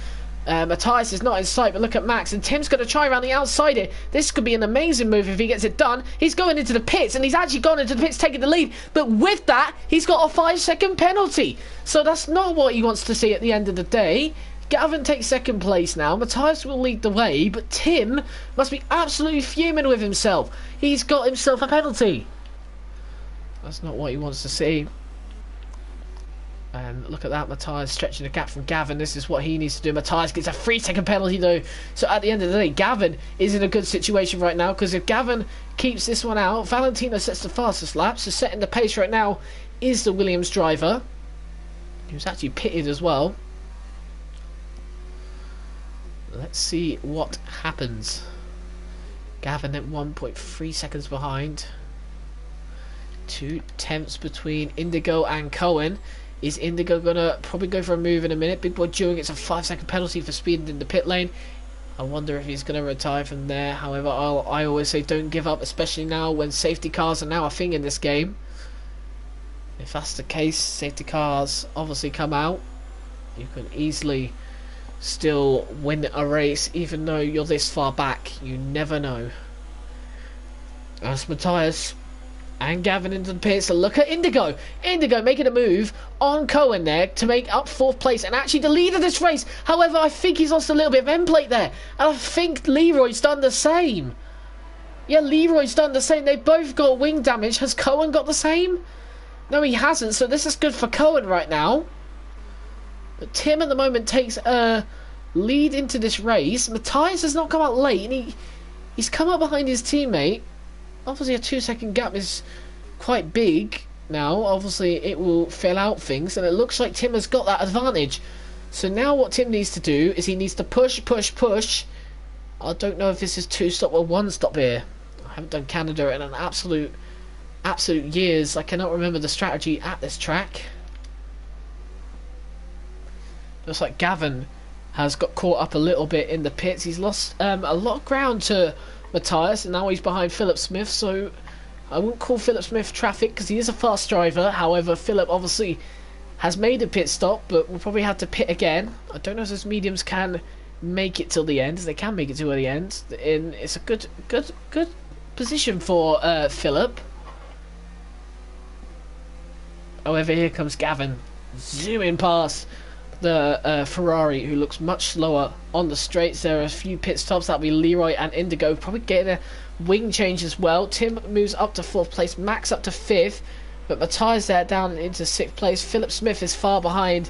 Matthias is not in sight, but look at Max, and Tim's going to try around the outside here. This could be an amazing move if he gets it done. He's going into the pits, and he's actually gone into the pits taking the lead, but with that he's got a 5-second penalty, so that's not what he wants to see at the end of the day. Gavin takes second place now. Matthias will lead the way, but Tim must be absolutely fuming with himself. He's got himself a penalty. That's not what he wants to see. And look at that, Matthias stretching the gap from Gavin. This is what he needs to do. Matthias gets a 3-second penalty though. So at the end of the day, Gavin is in a good situation right now, because if Gavin keeps this one out, Valentino sets the fastest lap. So setting the pace right now is the Williams driver, who's actually pitted as well. Let's see what happens. Gavin at 1.3 seconds behind. Two attempts between Indigo and Cohen. Is Indigo gonna probably go for a move in a minute? Big Boy Jewing gets a 5-second penalty for speeding in the pit lane. I wonder if he's gonna retire from there. However, I always say don't give up, especially now when safety cars are now a thing in this game. If that's the case, safety cars obviously come out. You can easily still win a race, even though you're this far back. You never know. That's Matthias and Gavin into the pits. So look at Indigo. Indigo making a move on Cohen there to make up 4th place and actually the lead of this race. However, I think he's lost a little bit of end plate there. And I think Leroy's done the same. Yeah, Leroy's done the same. They've both got wing damage. Has Cohen got the same? No, he hasn't. So this is good for Cohen right now. But Tim at the moment takes a lead into this race. Matthias has not come out late. And he's come up behind his teammate. Obviously a 2-second gap is quite big now. Obviously it will fill out things, and it looks like Tim has got that advantage. So now what Tim needs to do is he needs to push. I don't know if this is 2-stop or 1-stop here. I haven't done Canada in an absolute years. I cannot remember the strategy at this track. Looks like Gavin has got caught up a little bit in the pits. He's lost a lot of ground to Matthias, and now he's behind Philip Smith, so I wouldn't call Philip Smith traffic because he is a fast driver. However, Philip obviously has made a pit stop, but will probably have to pit again. I don't know if those mediums can make it till the end. They can make it to the end. It's a good position for Philip. However, here comes Gavin zooming past the Ferrari, who looks much slower on the straights. There are a few pit stops. That'll be Leroy and Indigo probably getting a wing change as well. Tim moves up to 4th place, Max up to 5th, but Matthias there down into 6th place. Philip Smith is far behind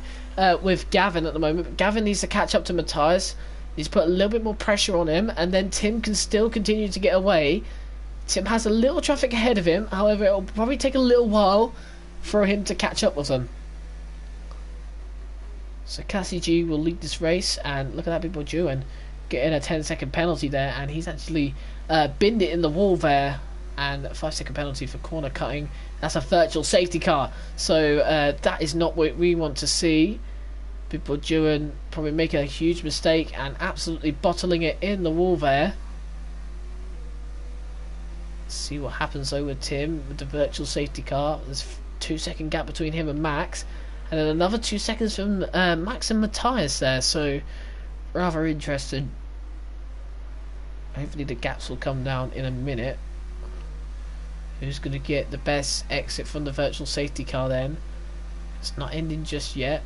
with Gavin at the moment, but Gavin needs to catch up to Matthias. He's put a little bit more pressure on him, and then Tim can still continue to get away. Tim has a little traffic ahead of him. However, it will probably take a little while for him to catch up with them. So Cassie G will lead this race, and look at that, Big Boy Juan getting a 10-second penalty there, and he's actually binned it in the wall there, and a 5-second penalty for corner cutting. That's a virtual safety car, so that is not what we want to see. Big Boy Juan probably making a huge mistake and absolutely bottling it in the wall there. Let's see what happens though with Tim with the virtual safety car. There's a 2-second gap between him and Max. And then another 2 seconds from Max and Matthias there, so rather interesting. Hopefully the gaps will come down in a minute. Who's going to get the best exit from the virtual safety car then? It's not ending just yet.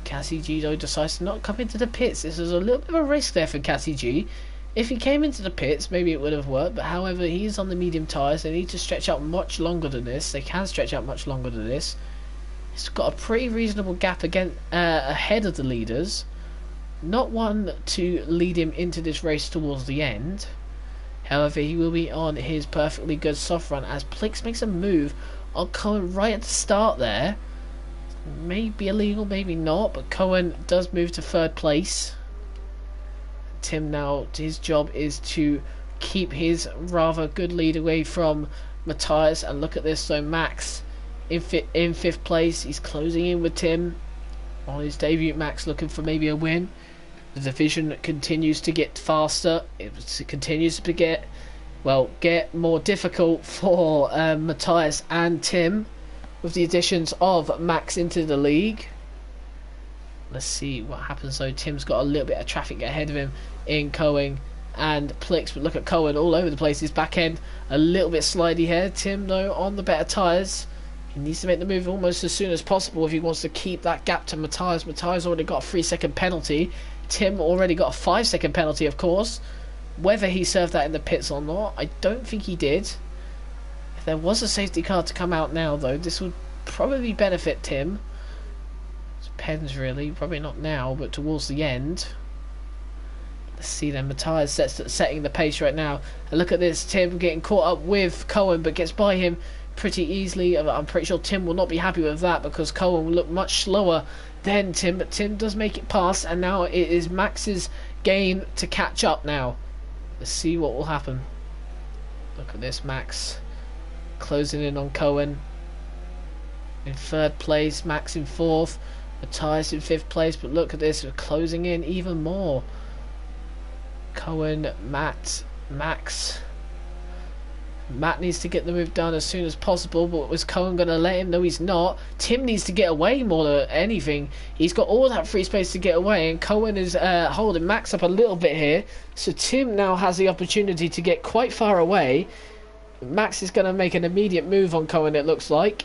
Cassie G though decides to not come into the pits. This is a little bit of a risk there for Cassie G. If he came into the pits, maybe it would have worked, but however, he's on the medium tyres. They need to stretch out much longer than this. They can stretch out much longer than this. It's got a pretty reasonable gap again ahead of the leaders. Not one to lead him into this race towards the end. However, he will be on his perfectly good soft run as Plix makes a move on Cohen right at the start there. Maybe illegal, maybe not, but Cohen does move to 3rd place. Tim now, his job is to keep his rather good lead away from Matthias, and look at this, so Max in 5th place. He's closing in with Tim on his debut. Max looking for maybe a win. The division continues to get faster. It continues to get more difficult for Matthias and Tim with the additions of Max into the league. Let's see what happens though. Tim's got a little bit of traffic ahead of him in Cohen and Plix, but look at Cohen all over the place. His back end a little bit slidey here. Tim though on the better tyres. He needs to make the move almost as soon as possible if he wants to keep that gap to Matthias. Matthias already got a 3-second penalty. Tim already got a 5-second penalty, of course. Whether he served that in the pits or not, I don't think he did. If there was a safety car to come out now, though, this would probably benefit Tim. Depends, really. Probably not now, but towards the end. Let's see then. Matthias setting the pace right now. And look at this. Tim getting caught up with Cohen, but gets by him pretty easily. I'm pretty sure Tim will not be happy with that because Cohen will look much slower than Tim, but Tim does make it past, and now it is Max's game to catch up now. Let's see what will happen. Look at this, Max closing in on Cohen in 3rd place, Max in 4th, Matthias in 5th place, but look at this, we're closing in even more. Cohen, Max. Matt needs to get the move done as soon as possible, but was Cohen going to let him? No, he's not. Tim needs to get away more than anything. He's got all that free space to get away, and Cohen is holding Max up a little bit here. So Tim now has the opportunity to get quite far away. Max is going to make an immediate move on Cohen, it looks like.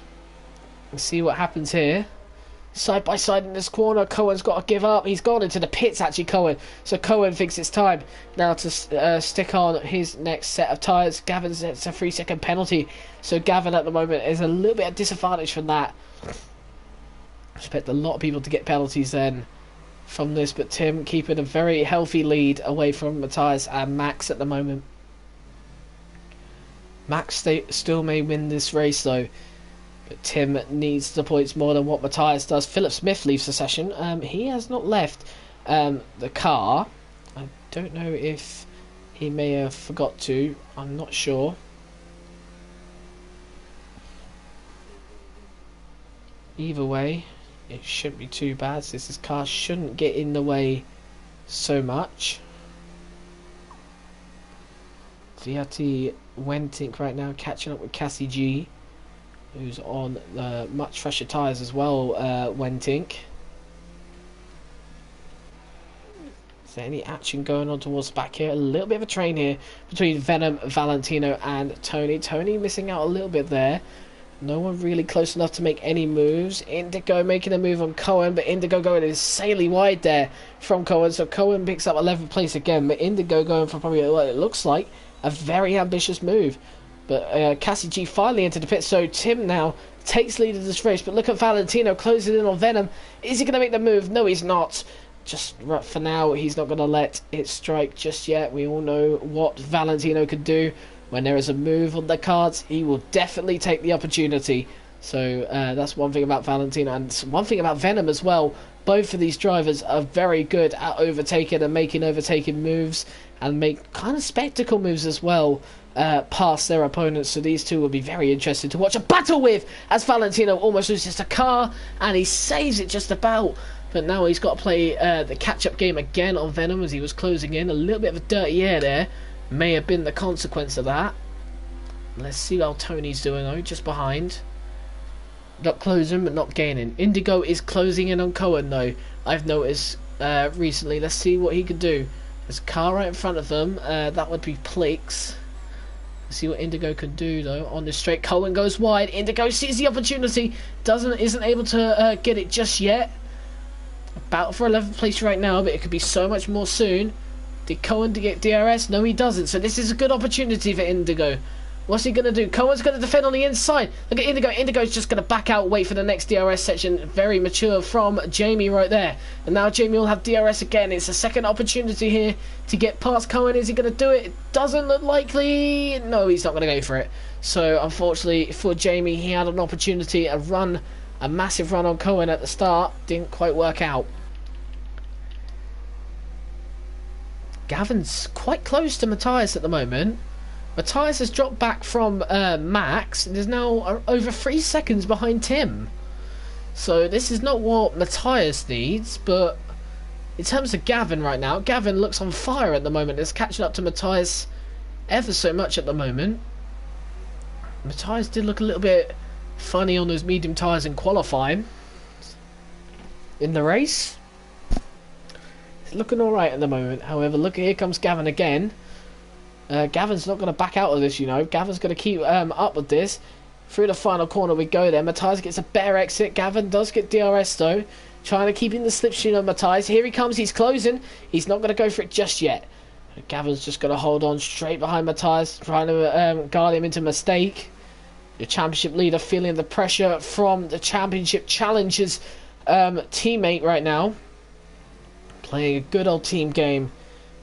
Let's see what happens here. Side by side in this corner, Cohen's got to give up. He's gone into the pits, actually, Cohen. So Cohen thinks it's time now to stick on his next set of tyres. Gavin sets a 3-second penalty. So Gavin at the moment is a little bit at disadvantage from that. I expect a lot of people to get penalties then from this, but Tim keeping a very healthy lead away from Matthias and Max at the moment. Max still may win this race though. But Tim needs the points more than what Matthias does. Philip Smith leaves the session. He has not left the car. I don't know if he may have forgot to. I'm not sure. Either way, it shouldn't be too bad. Since his car shouldn't get in the way so much. Viati Wentink right now catching up with Cassie G, who's on much fresher tyres as well, Wentink. Is there any action going on towards the back here? A little bit of a train here between Venom, Valentino and Tony. Tony missing out a little bit there. No one really close enough to make any moves. Indigo making a move on Cohen, but Indigo going insanely wide there from Cohen. So Cohen picks up 11th place again, but Indigo going for probably what it looks like a very ambitious move. But Cassie G finally entered the pit, so Tim now takes lead of this race. But look at Valentino closing in on Venom. Is he going to make the move? No, he's not. Just for now, he's not going to let it strike just yet. We all know what Valentino could do. When there is a move on the cards, he will definitely take the opportunity. So that's one thing about Valentino. And one thing about Venom as well. Both of these drivers are very good at overtaking and making overtaking moves. And make kind of spectacle moves as well. Past their opponents, so these two will be very interesting to watch a battle with, as Valentino almost loses the car and he saves it just about, but now he's got to play the catch-up game again on Venom as he was closing in. A little bit of a dirty air there may have been the consequence of that. Let's see how Tony's doing though, just behind, not closing but not gaining. Indigo is closing in on Cohen though, I've noticed recently. Let's see what he can do. There's a car right in front of them, that would be Plix. See what Indigo can do though on this straight. Cohen goes wide. Indigo sees the opportunity, isn't able to get it just yet. Battle for 11th place right now, but it could be so much more soon. Did Cohen get DRS? No, he doesn't. So this is a good opportunity for Indigo. What's he going to do? Cohen's going to defend on the inside. Look at Indigo. Indigo's just going to back out, wait for the next DRS section. Very mature from Jamie right there. And now Jamie will have DRS again. It's a second opportunity here to get past Cohen. Is he going to do it? It doesn't look likely. No, he's not going to go for it. So unfortunately for Jamie, he had an opportunity to run a massive run on Cohen at the start. Didn't quite work out. Gavin's quite close to Matthias at the moment. Matthias has dropped back from Max and is now over 3 seconds behind Tim. So this is not what Matthias needs, but in terms of Gavin right now, Gavin looks on fire at the moment. It's catching up to Matthias ever so much at the moment. Matthias did look a little bit funny on those medium tyres in qualifying. In the race, it's looking alright at the moment. However, look, here comes Gavin again. Gavin's not going to back out of this, you know. Gavin's going to keep up with this. Through the final corner we go there. Matthias gets a better exit. Gavin does get DRS though. Trying to keep in the slipstream of Matthias. Here he comes. He's closing. He's not going to go for it just yet. Gavin's just going to hold on straight behind Matthias. Trying to guard him into a mistake. The championship leader feeling the pressure from the championship challengers teammate right now. Playing a good old team game.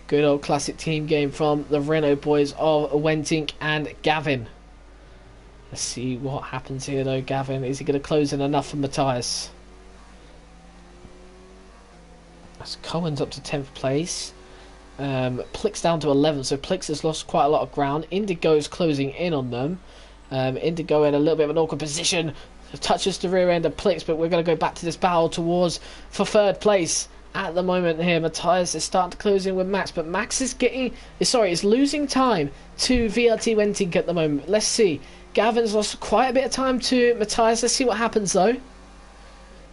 Good old classic team game from the Renault boys of Wentink and Gavin. Let's see what happens here though. Gavin, is he going to close in enough for Matthias? As Cohen's up to 10th place. Plix down to 11th, so Plix has lost quite a lot of ground. Indigo's closing in on them. Indigo in a little bit of an awkward position. Touches the rear end of Plix, but we're going to go back to this battle for third place. At the moment here, Matthias is starting to close in with Max, but Max is is losing time to VRT Wenting at the moment. Let's see. Gavin's lost quite a bit of time to Matthias. Let's see what happens though.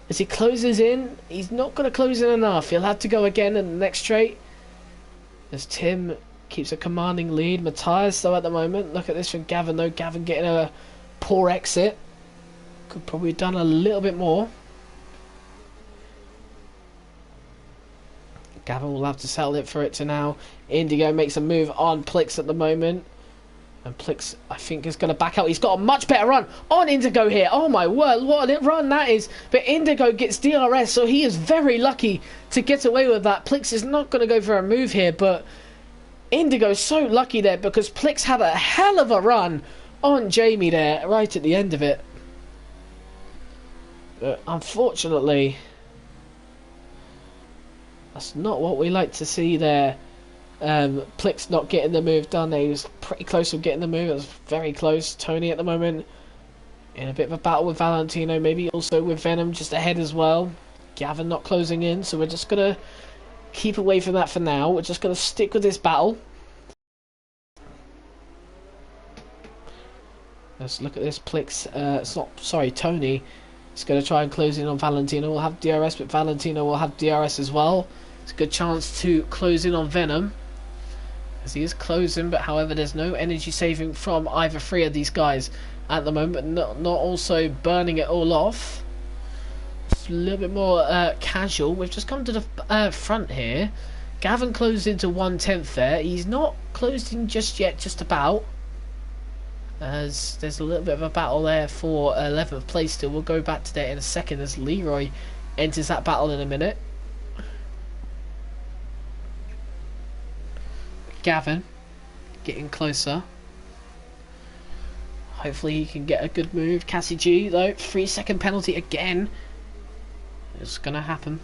As he closes in, he's not going to close in enough. He'll have to go again in the next straight. As Tim keeps a commanding lead. Matthias though at the moment. Look at this from Gavin though. Gavin getting a poor exit. Could probably have done a little bit more. Gavin will have to settle it for it to now. Indigo makes a move on Plix at the moment. And Plix, I think, is going to back out. He's got a much better run on Indigo here. Oh my word, what a run that is. But Indigo gets DRS, so he is very lucky to get away with that. Plix is not going to go for a move here, but Indigo is so lucky there because Plix had a hell of a run on Jamie there, right at the end of it. But unfortunately, that's not what we like to see there. Plix not getting the move done. He was pretty close to getting the move. It was very close. Tony at the moment in a bit of a battle with Valentino, maybe also with Venom just ahead as well. Gavin not closing in, so we're just going to keep away from that for now. We're just going to stick with this battle. Let's look at this. Plix, Tony is going to try and close in on Valentino. We'll have DRS, but Valentino will have DRS as well. It's a good chance to close in on Venom, as he is closing, but however there's no energy saving from either three of these guys at the moment. Not also burning it all off. It's a little bit more casual. We've just come to the front here. Gavin closed into 1/10 there. He's not closed in just yet, just about, as there's a little bit of a battle there for 11th place still. We'll go back to that in a second as Leroy enters that battle in a minute. Gavin getting closer. Hopefully he can get a good move. Cassie G though, 3-second penalty again. It's gonna happen.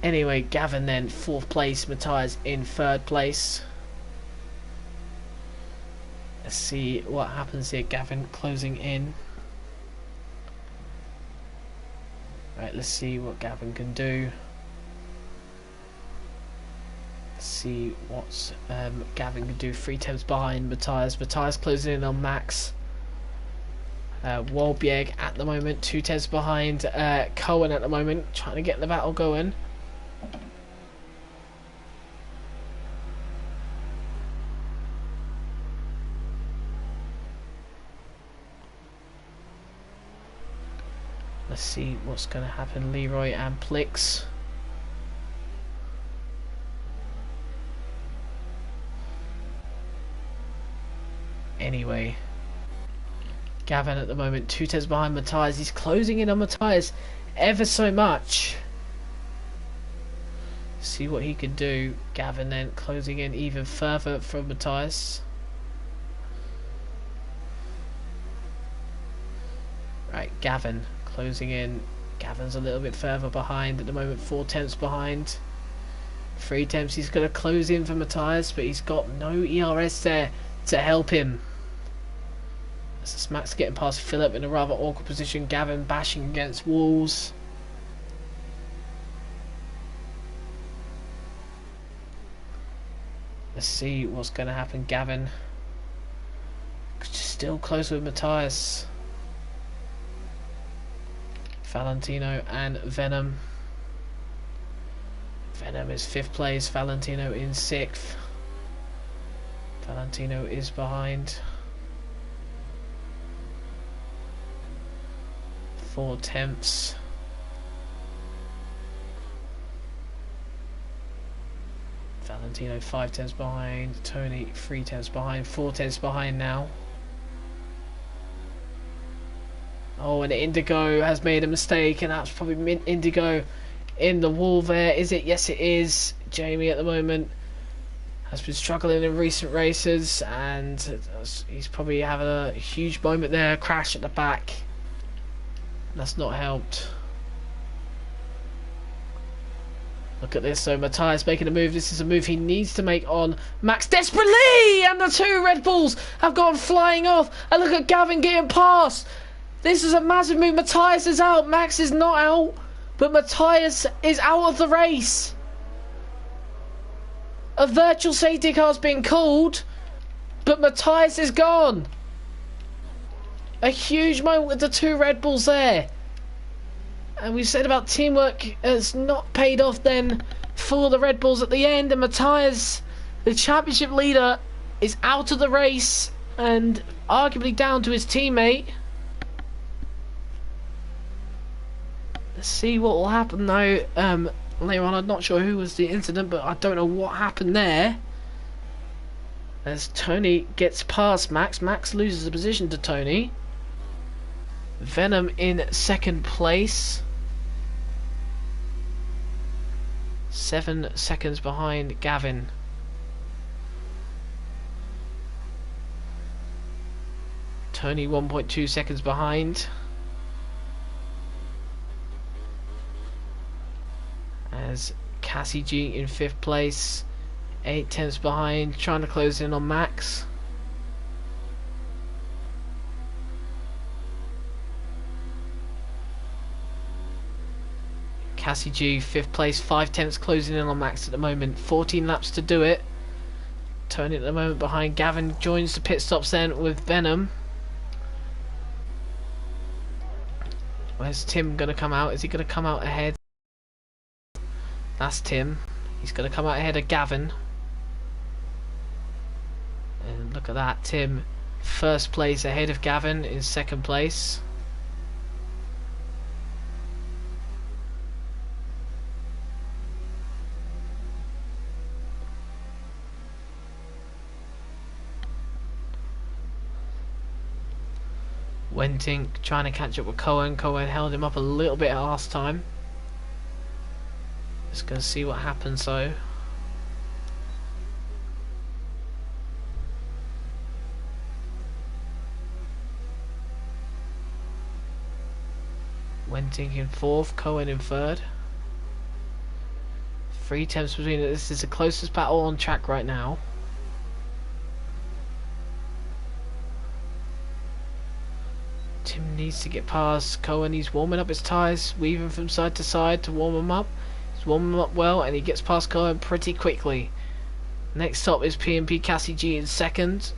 Anyway, Gavin then 4th place, Matthias in 3rd place. Let's see what happens here. Gavin closing in. Right, let's see what Gavin can do. Let's see what Gavin can do. 3 temps behind Matthias. Matthias closing in on Max. Wolbjerg at the moment 2 temps behind Cohen at the moment, trying to get the battle going. Let's see what's going to happen. Leroy and Plix. Anyway, Gavin at the moment 2 tenths behind Matthias. He's closing in on Matthias ever so much. See what he can do. Gavin then closing in even further from Matthias. Right, Gavin closing in. Gavin's a little bit further behind at the moment, 4 tenths behind. 3 tenths. He's going to close in for Matthias, but he's got no ERS there to help him. As Max getting past Philip in a rather awkward position. Gavin bashing against walls. Let's see what's going to happen. Gavin still close with Matthias. Valentino and Venom. Venom is 5th place. Valentino in 6th. Valentino is behind. 4 tenths. Valentino 5 tenths behind. Tony 3 tenths behind. 4 tenths behind now. Oh, and Indigo has made a mistake, and that's probably Indigo in the wall there. Is it? Yes, it is. Jamie at the moment has been struggling in recent races, and he's probably having a huge moment there. Crash at the back. That's not helped. Look at this, so Matthias making a move. This is a move he needs to make on Max desperately! And the two Red Bulls have gone flying off. And look at Gavin getting past. This is a massive move. Matthias is out. Max is not out. But Matthias is out of the race. A virtual safety car's been called. But Matthias is gone. A huge moment with the two Red Bulls there. And we said about teamwork has not paid off then for the Red Bulls at the end. And Matthias, the championship leader, is out of the race and arguably down to his teammate. Let's see what will happen though later on. I'm not sure who was the incident, but I don't know what happened there. As Tony gets past Max. Max loses the position to Tony. Venom in second place. 7 seconds behind Gavin. Tony 1.2 seconds behind. As Cassie G in 5th place. 8 tenths behind, trying to close in on Max. Cassie G 5th place, 5 tenths closing in on Max at the moment. 14 laps to do it. Tony at the moment behind. Gavin joins the pit stops then with Venom. Where's Tim going to come out? Is he going to come out ahead? That's Tim. He's going to come out ahead of Gavin. And look at that. Tim, 1st place ahead of Gavin in 2nd place. Wentink trying to catch up with Cohen. Cohen held him up a little bit last time. Just going to see what happens though. Wentink in 4th, Cohen in 3rd. 3 tenths between it. This is the closest battle on track right now. Tim needs to get past Cohen. He's warming up his tyres, weaving from side to side to warm them up. He's warming them up well, and he gets past Cohen pretty quickly. Next stop is P&P Cassie G in 2nd.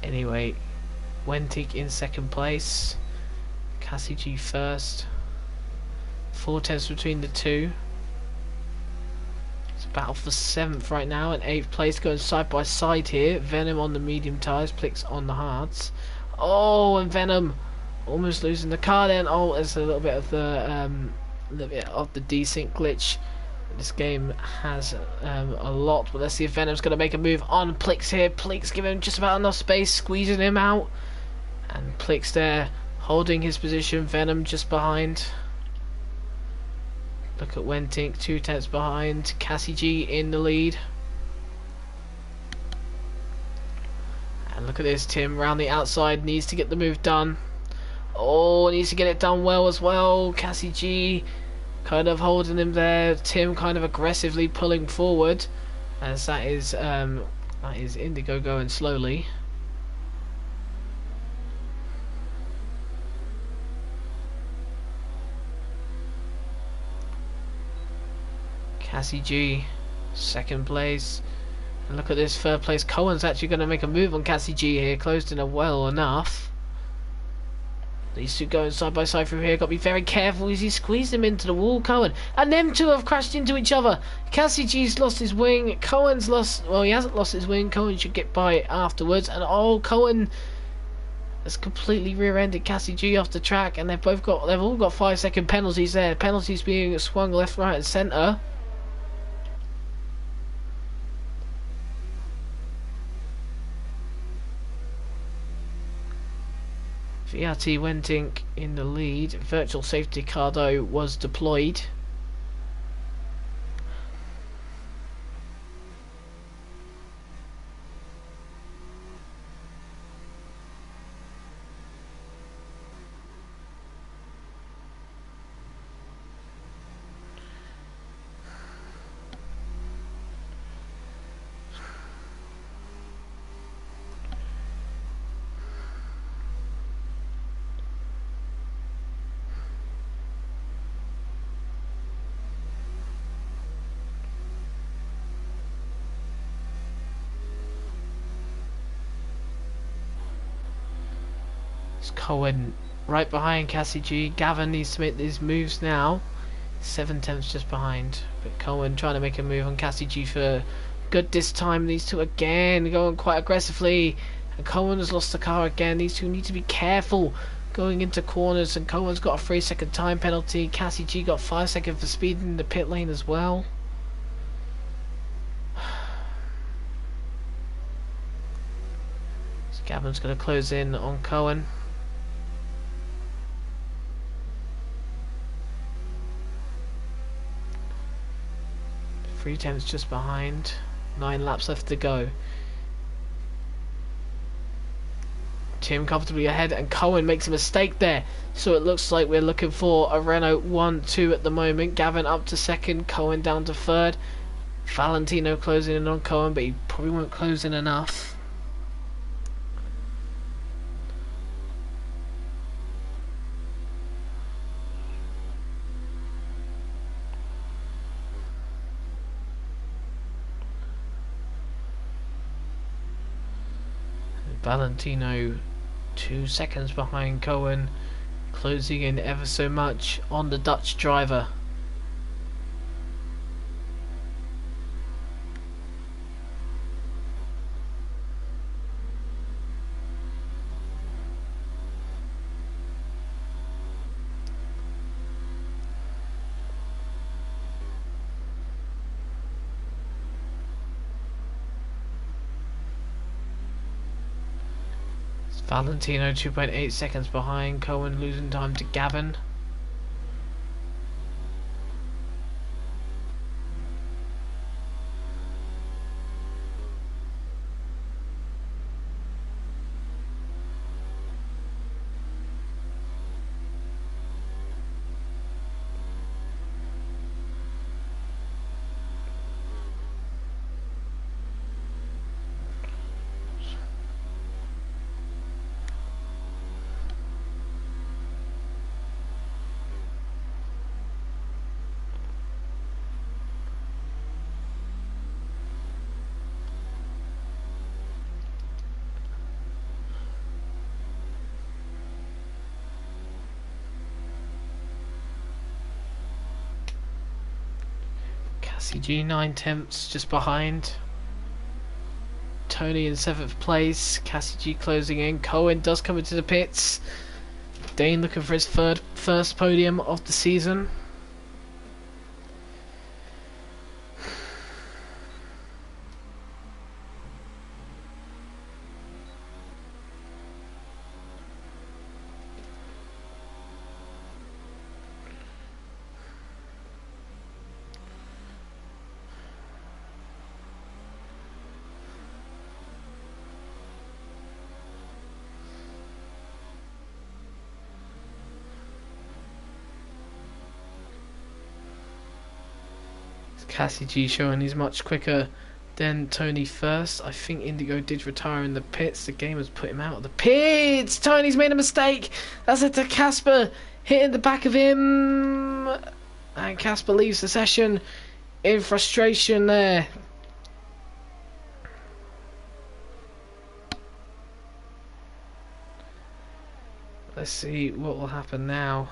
Anyway, Wentink in 2nd place. Cassie G 1st. 4 tenths between the two. It's a battle for 7th right now, and 8th place going side by side here. Venom on the medium tyres, Plix on the hards. Oh, and Venom almost losing the car then. Oh, there's a little bit of the desync glitch. This game has a lot, but let's see if Venom's going to make a move on Plix here. Plix giving him just about enough space, squeezing him out. And Plix there, holding his position. Venom just behind. Look at Wentink, 2 tenths behind. Cassie G in the lead. And look at this, Tim round the outside, needs to get the move done. Oh, needs to get it done well as well. Cassie G kind of holding him there. Tim kind of aggressively pulling forward, as that is Indigo going slowly. Cassie G, second place. And look at this third place. Cohen's actually going to make a move on Cassie G here. Closed in well enough. These two going side by side through here. Got to be very careful as he squeezed them into the wall. Cohen and them two have crashed into each other. Cassie G's lost his wing. Cohen's lost. Well, he hasn't lost his wing. Cohen should get by it afterwards. And oh, Cohen has completely rear-ended Cassie G off the track. And they've all got 5-second penalties there. Penalties being swung left, right, and centre. VRT Wentink in the lead. Virtual safety car though was deployed. Cohen right behind Cassie G. Gavin needs to make these moves now. 7/10 just behind, but Cohen trying to make a move on Cassie G for good this time. These two again going quite aggressively, and Cohen has lost the car again. These two need to be careful going into corners, and Cohen's got a 3-second time penalty. Cassie G got 5 seconds for speeding in the pit lane as well. So Gavin's going to close in on Cohen. 3/10 just behind. 9 laps left to go. Tim comfortably ahead, and Cohen makes a mistake there. So it looks like we're looking for a Renault 1-2 at the moment. Gavin up to second, Cohen down to third. Valentino closing in on Cohen, but he probably won't close in enough. Valentino 2 seconds behind Cohen, closing in ever so much on the Dutch driver. Valentino 2.8 seconds behind. Cohen losing time to Gavin. CG 9/10 just behind. Tony in 7th place. Cassie G closing in. Cohen does come into the pits. Dane looking for his first podium of the season. Cassie G showing he's much quicker than Tony first. I think Indigo did retire in the pits. The game has put him out of the pits. Tony's made a mistake. That's it to Casper, hitting the back of him, and Casper leaves the session in frustration there. Let's see what will happen now.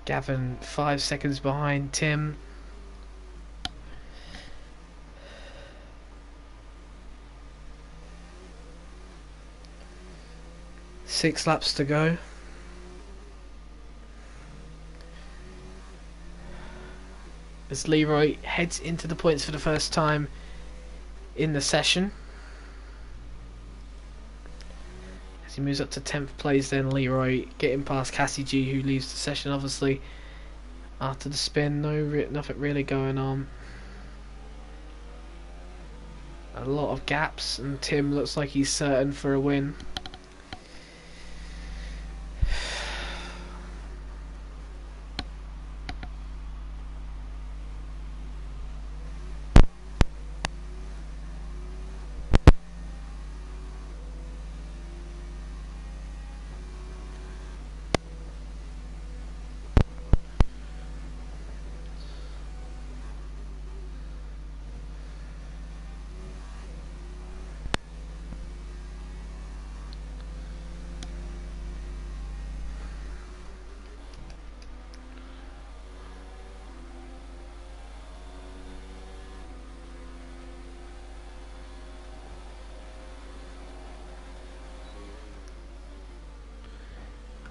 Gavin 5 seconds behind Tim. Six laps to go. As Leroy heads into the points for the first time in the session. As he moves up to 10th place, then Leroy getting past Cassie G, who leaves the session obviously after the spin. Nothing really going on. A lot of gaps, and Tim looks like he's certain for a win.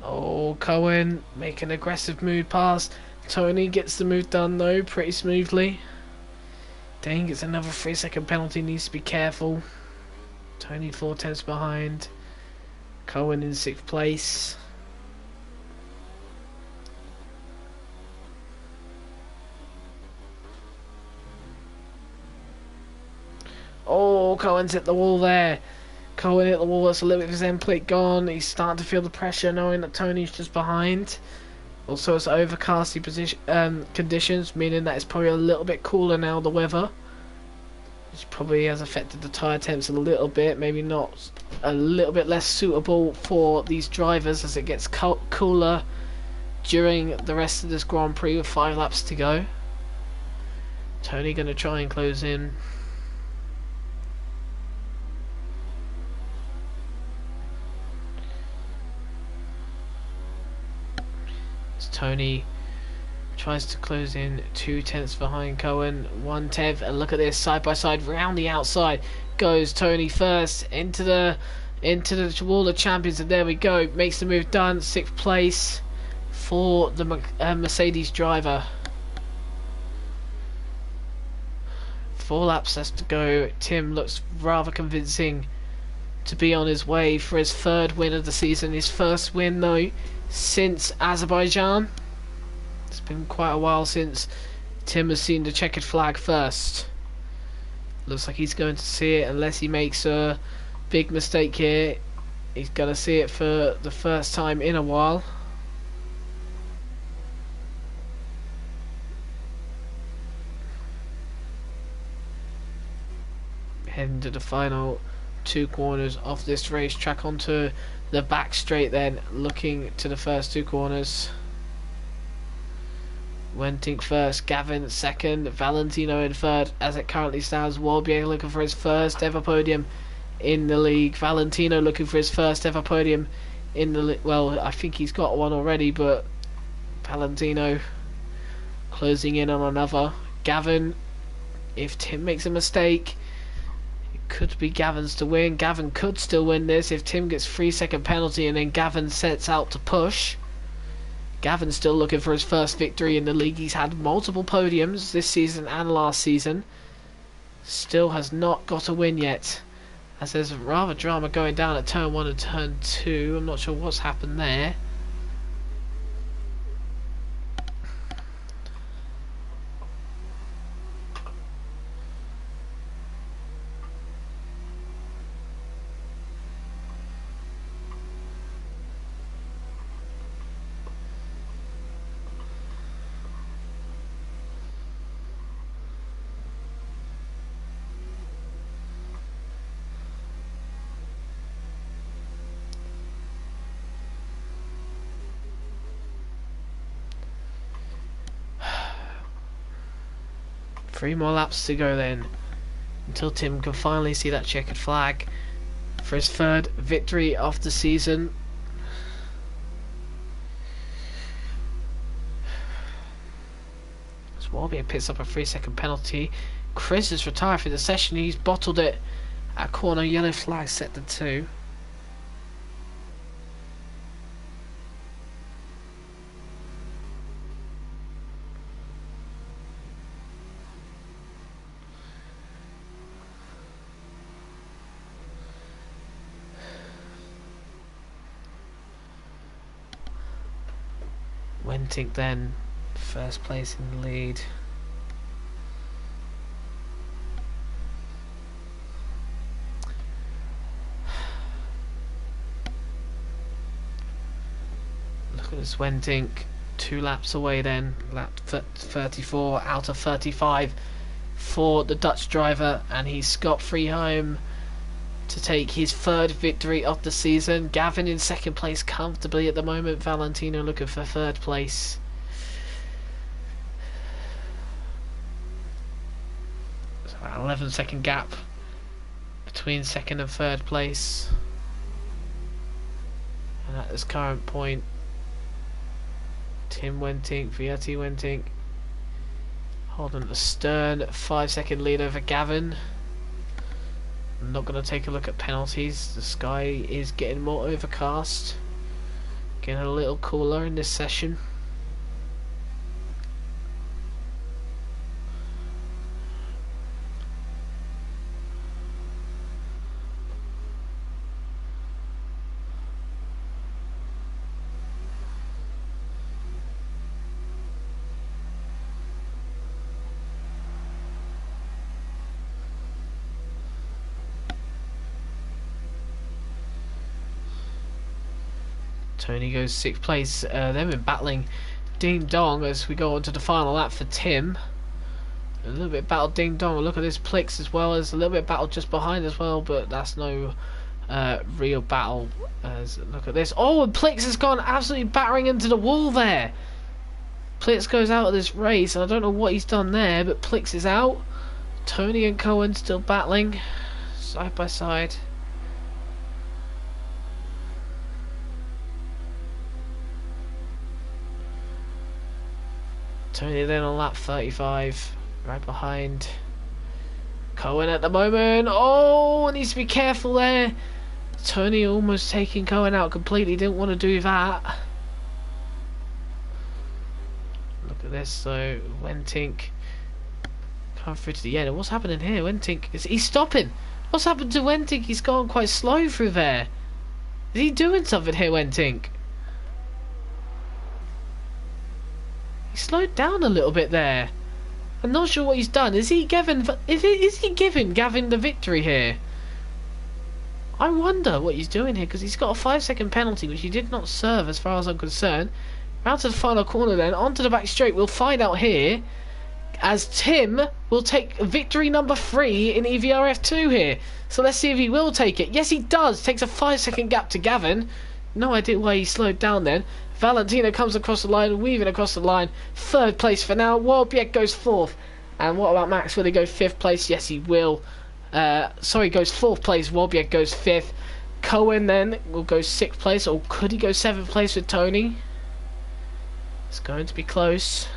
Oh, Cohen make an aggressive move pass. Tony gets the move done though pretty smoothly. Dane gets another 3-second penalty, needs to be careful. Tony 4/10 behind. Cohen in 6th place. Oh, Cohen's hit the wall there. Cohen hit the wall, that's a little bit of his end plate gone. He's starting to feel the pressure knowing that Tony's just behind. Also, it's overcasty conditions, meaning that it's probably a little bit cooler now, the weather. Which probably has affected the tyre temps a little bit, maybe not a little bit less suitable for these drivers as it gets cooler during the rest of this Grand Prix with 5 laps to go. Tony going to try and close in. Tony tries to close in 2/10 behind Cohen, 1/10, and look at this, side by side, round the outside goes Tony first into the wall of champions, and there we go, makes the move done. 6th place for the Mercedes driver. 4 laps left to go. Tim looks rather convincing to be on his way for his 3rd win of the season, his 1st win though since Azerbaijan. It's been quite a while since Tim has seen the checkered flag first. Looks like he's going to see it unless he makes a big mistake here. He's going to see it for the first time in a while. Heading to the final 2 corners of this racetrack onto the back straight, then looking to the first 2 corners. Wentink first, Gavin 2nd, Valentino in 3rd as it currently stands. Warbier looking for his 1st ever podium in the league. Valentino looking for his 1st ever podium in the well, I think he's got one already, but Valentino closing in on another. Gavin, if Tim makes a mistake, could be Gavin's to win. Gavin could still win this if Tim gets 3-second penalty and then Gavin sets out to push. Gavin's still looking for his 1st victory in the league. He's had multiple podiums this season and last season. Still has not got a win yet. As there's rather drama going down at turn 1 and turn 2. I'm not sure what's happened there. 3 more laps to go then, until Tim can finally see that checkered flag for his 3rd victory of the season. So Warbier picks up a 3-second penalty. Chris is retired for the session. He's bottled it at corner. Yellow flag set to 2. Wentink then, 1st place in the lead. Look at this Wentink, 2 laps away then, lap 34 out of 35 for the Dutch driver, and he's scot-free home to take his 3rd victory of the season. Gavin in 2nd place comfortably at the moment. Valentino looking for 3rd place. It's about 11-second gap between 2nd and 3rd place. And at this current point, Tim Wentink, Vierty Wentink holding at the stern, 5-second lead over Gavin. I'm not going to take a look at penalties. The sky is getting more overcast, getting a little cooler in this session. Tony goes 6th place. They've been battling ding dong as we go on to the final lap for Tim. A little bit battle ding dong. Look at this Plix as well, as a little bit battle just behind as well, but that's no real battle. As look at this. Oh, and Plix has gone absolutely battering into the wall there. Plix goes out of this race. I don't know what he's done there, but Plix is out. Tony and Cohen still battling side by side. Tony then on lap 35, right behind Cohen at the moment. Oh, needs to be careful there. Tony almost taking Cohen out completely. Didn't want to do that. Look at this though. Wentink come through to the end. What's happening here? Wentink, he's stopping. What's happened to Wentink? He's gone quite slow through there. Is he doing something here, Wentink? He slowed down a little bit there. I'm not sure what he's done. Is he giving Gavin the victory here? I wonder what he's doing here, because he's got a 5-second penalty which he did not serve as far as I'm concerned. Round to the final corner then, onto the back straight. We'll find out here, as Tim will take victory number 3 in EVRF2 here. So let's see if he will take it. Yes, he does. Takes a 5-second gap to Gavin. No idea why he slowed down then. Valentino comes across the line, weaving across the line. 3rd place for now. Warbiek goes 4th. And what about Max? Will he go 5th place? Yes, he will. Sorry, goes 4th place. Warbiek goes 5th. Cohen then will go 6th place. Or could he go 7th place with Tony? It's going to be close.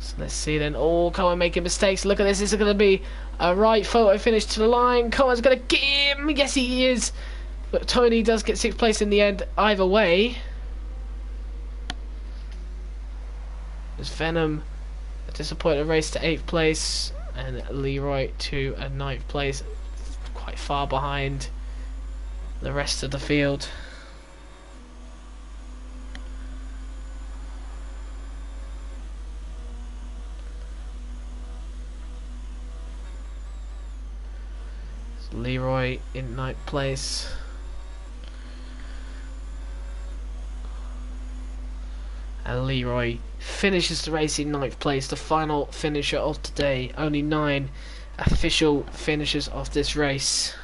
So let's see then. Oh, Cohen making mistakes. Look at this. This is going to be a right photo finish to the line. Cohen's going to get him. Yes, he is. But Tony does get 6th place in the end, either way. There's Venom, a disappointing race to 8th place, and Leroy to a 9th place, quite far behind the rest of the field. It's Leroy in 9th place. And Leroy finishes the race in 9th place, the final finisher of today. Only 9 official finishers of this race.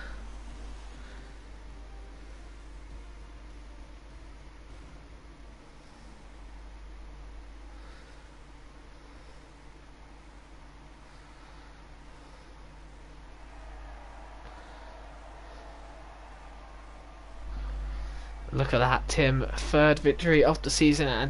Look at that, Tim. Third victory of the season and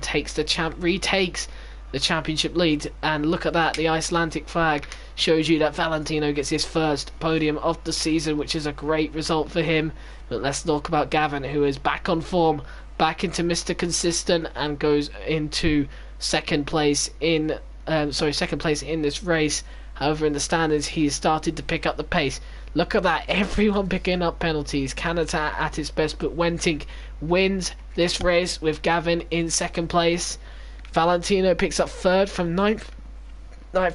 retakes the championship lead. And look at that, the Icelandic flag shows you that Valentino gets his first podium of the season, which is a great result for him. But let's talk about Gavin, who is back on form, back into Mr. Consistent, and goes into second place in this race. However, in the standings, he's started to pick up the pace. Look at that, everyone picking up penalties. Canada at its best, but Wenting wins this race with Gavin in second place. Valentino picks up third from ninth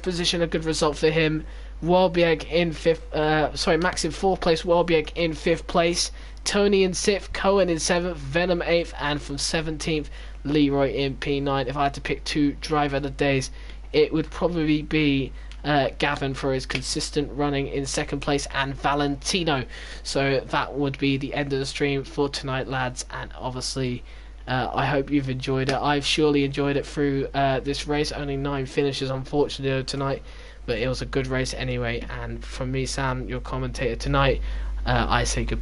position, a good result for him. Warbieg in Max in fourth place, Warbieg in fifth place. Tony in sixth, Cohen in seventh, Venom eighth, and from 17th, Leroy in P9. If I had to pick two driver of the days, it would probably be Gavin for his consistent running in second place, and Valentino. So that would be the end of the stream for tonight, lads, and obviously I hope you've enjoyed it. I've surely enjoyed it through this race. Only 9 finishes unfortunately tonight, but it was a good race anyway. And from me, Sam, your commentator tonight, I say goodbye.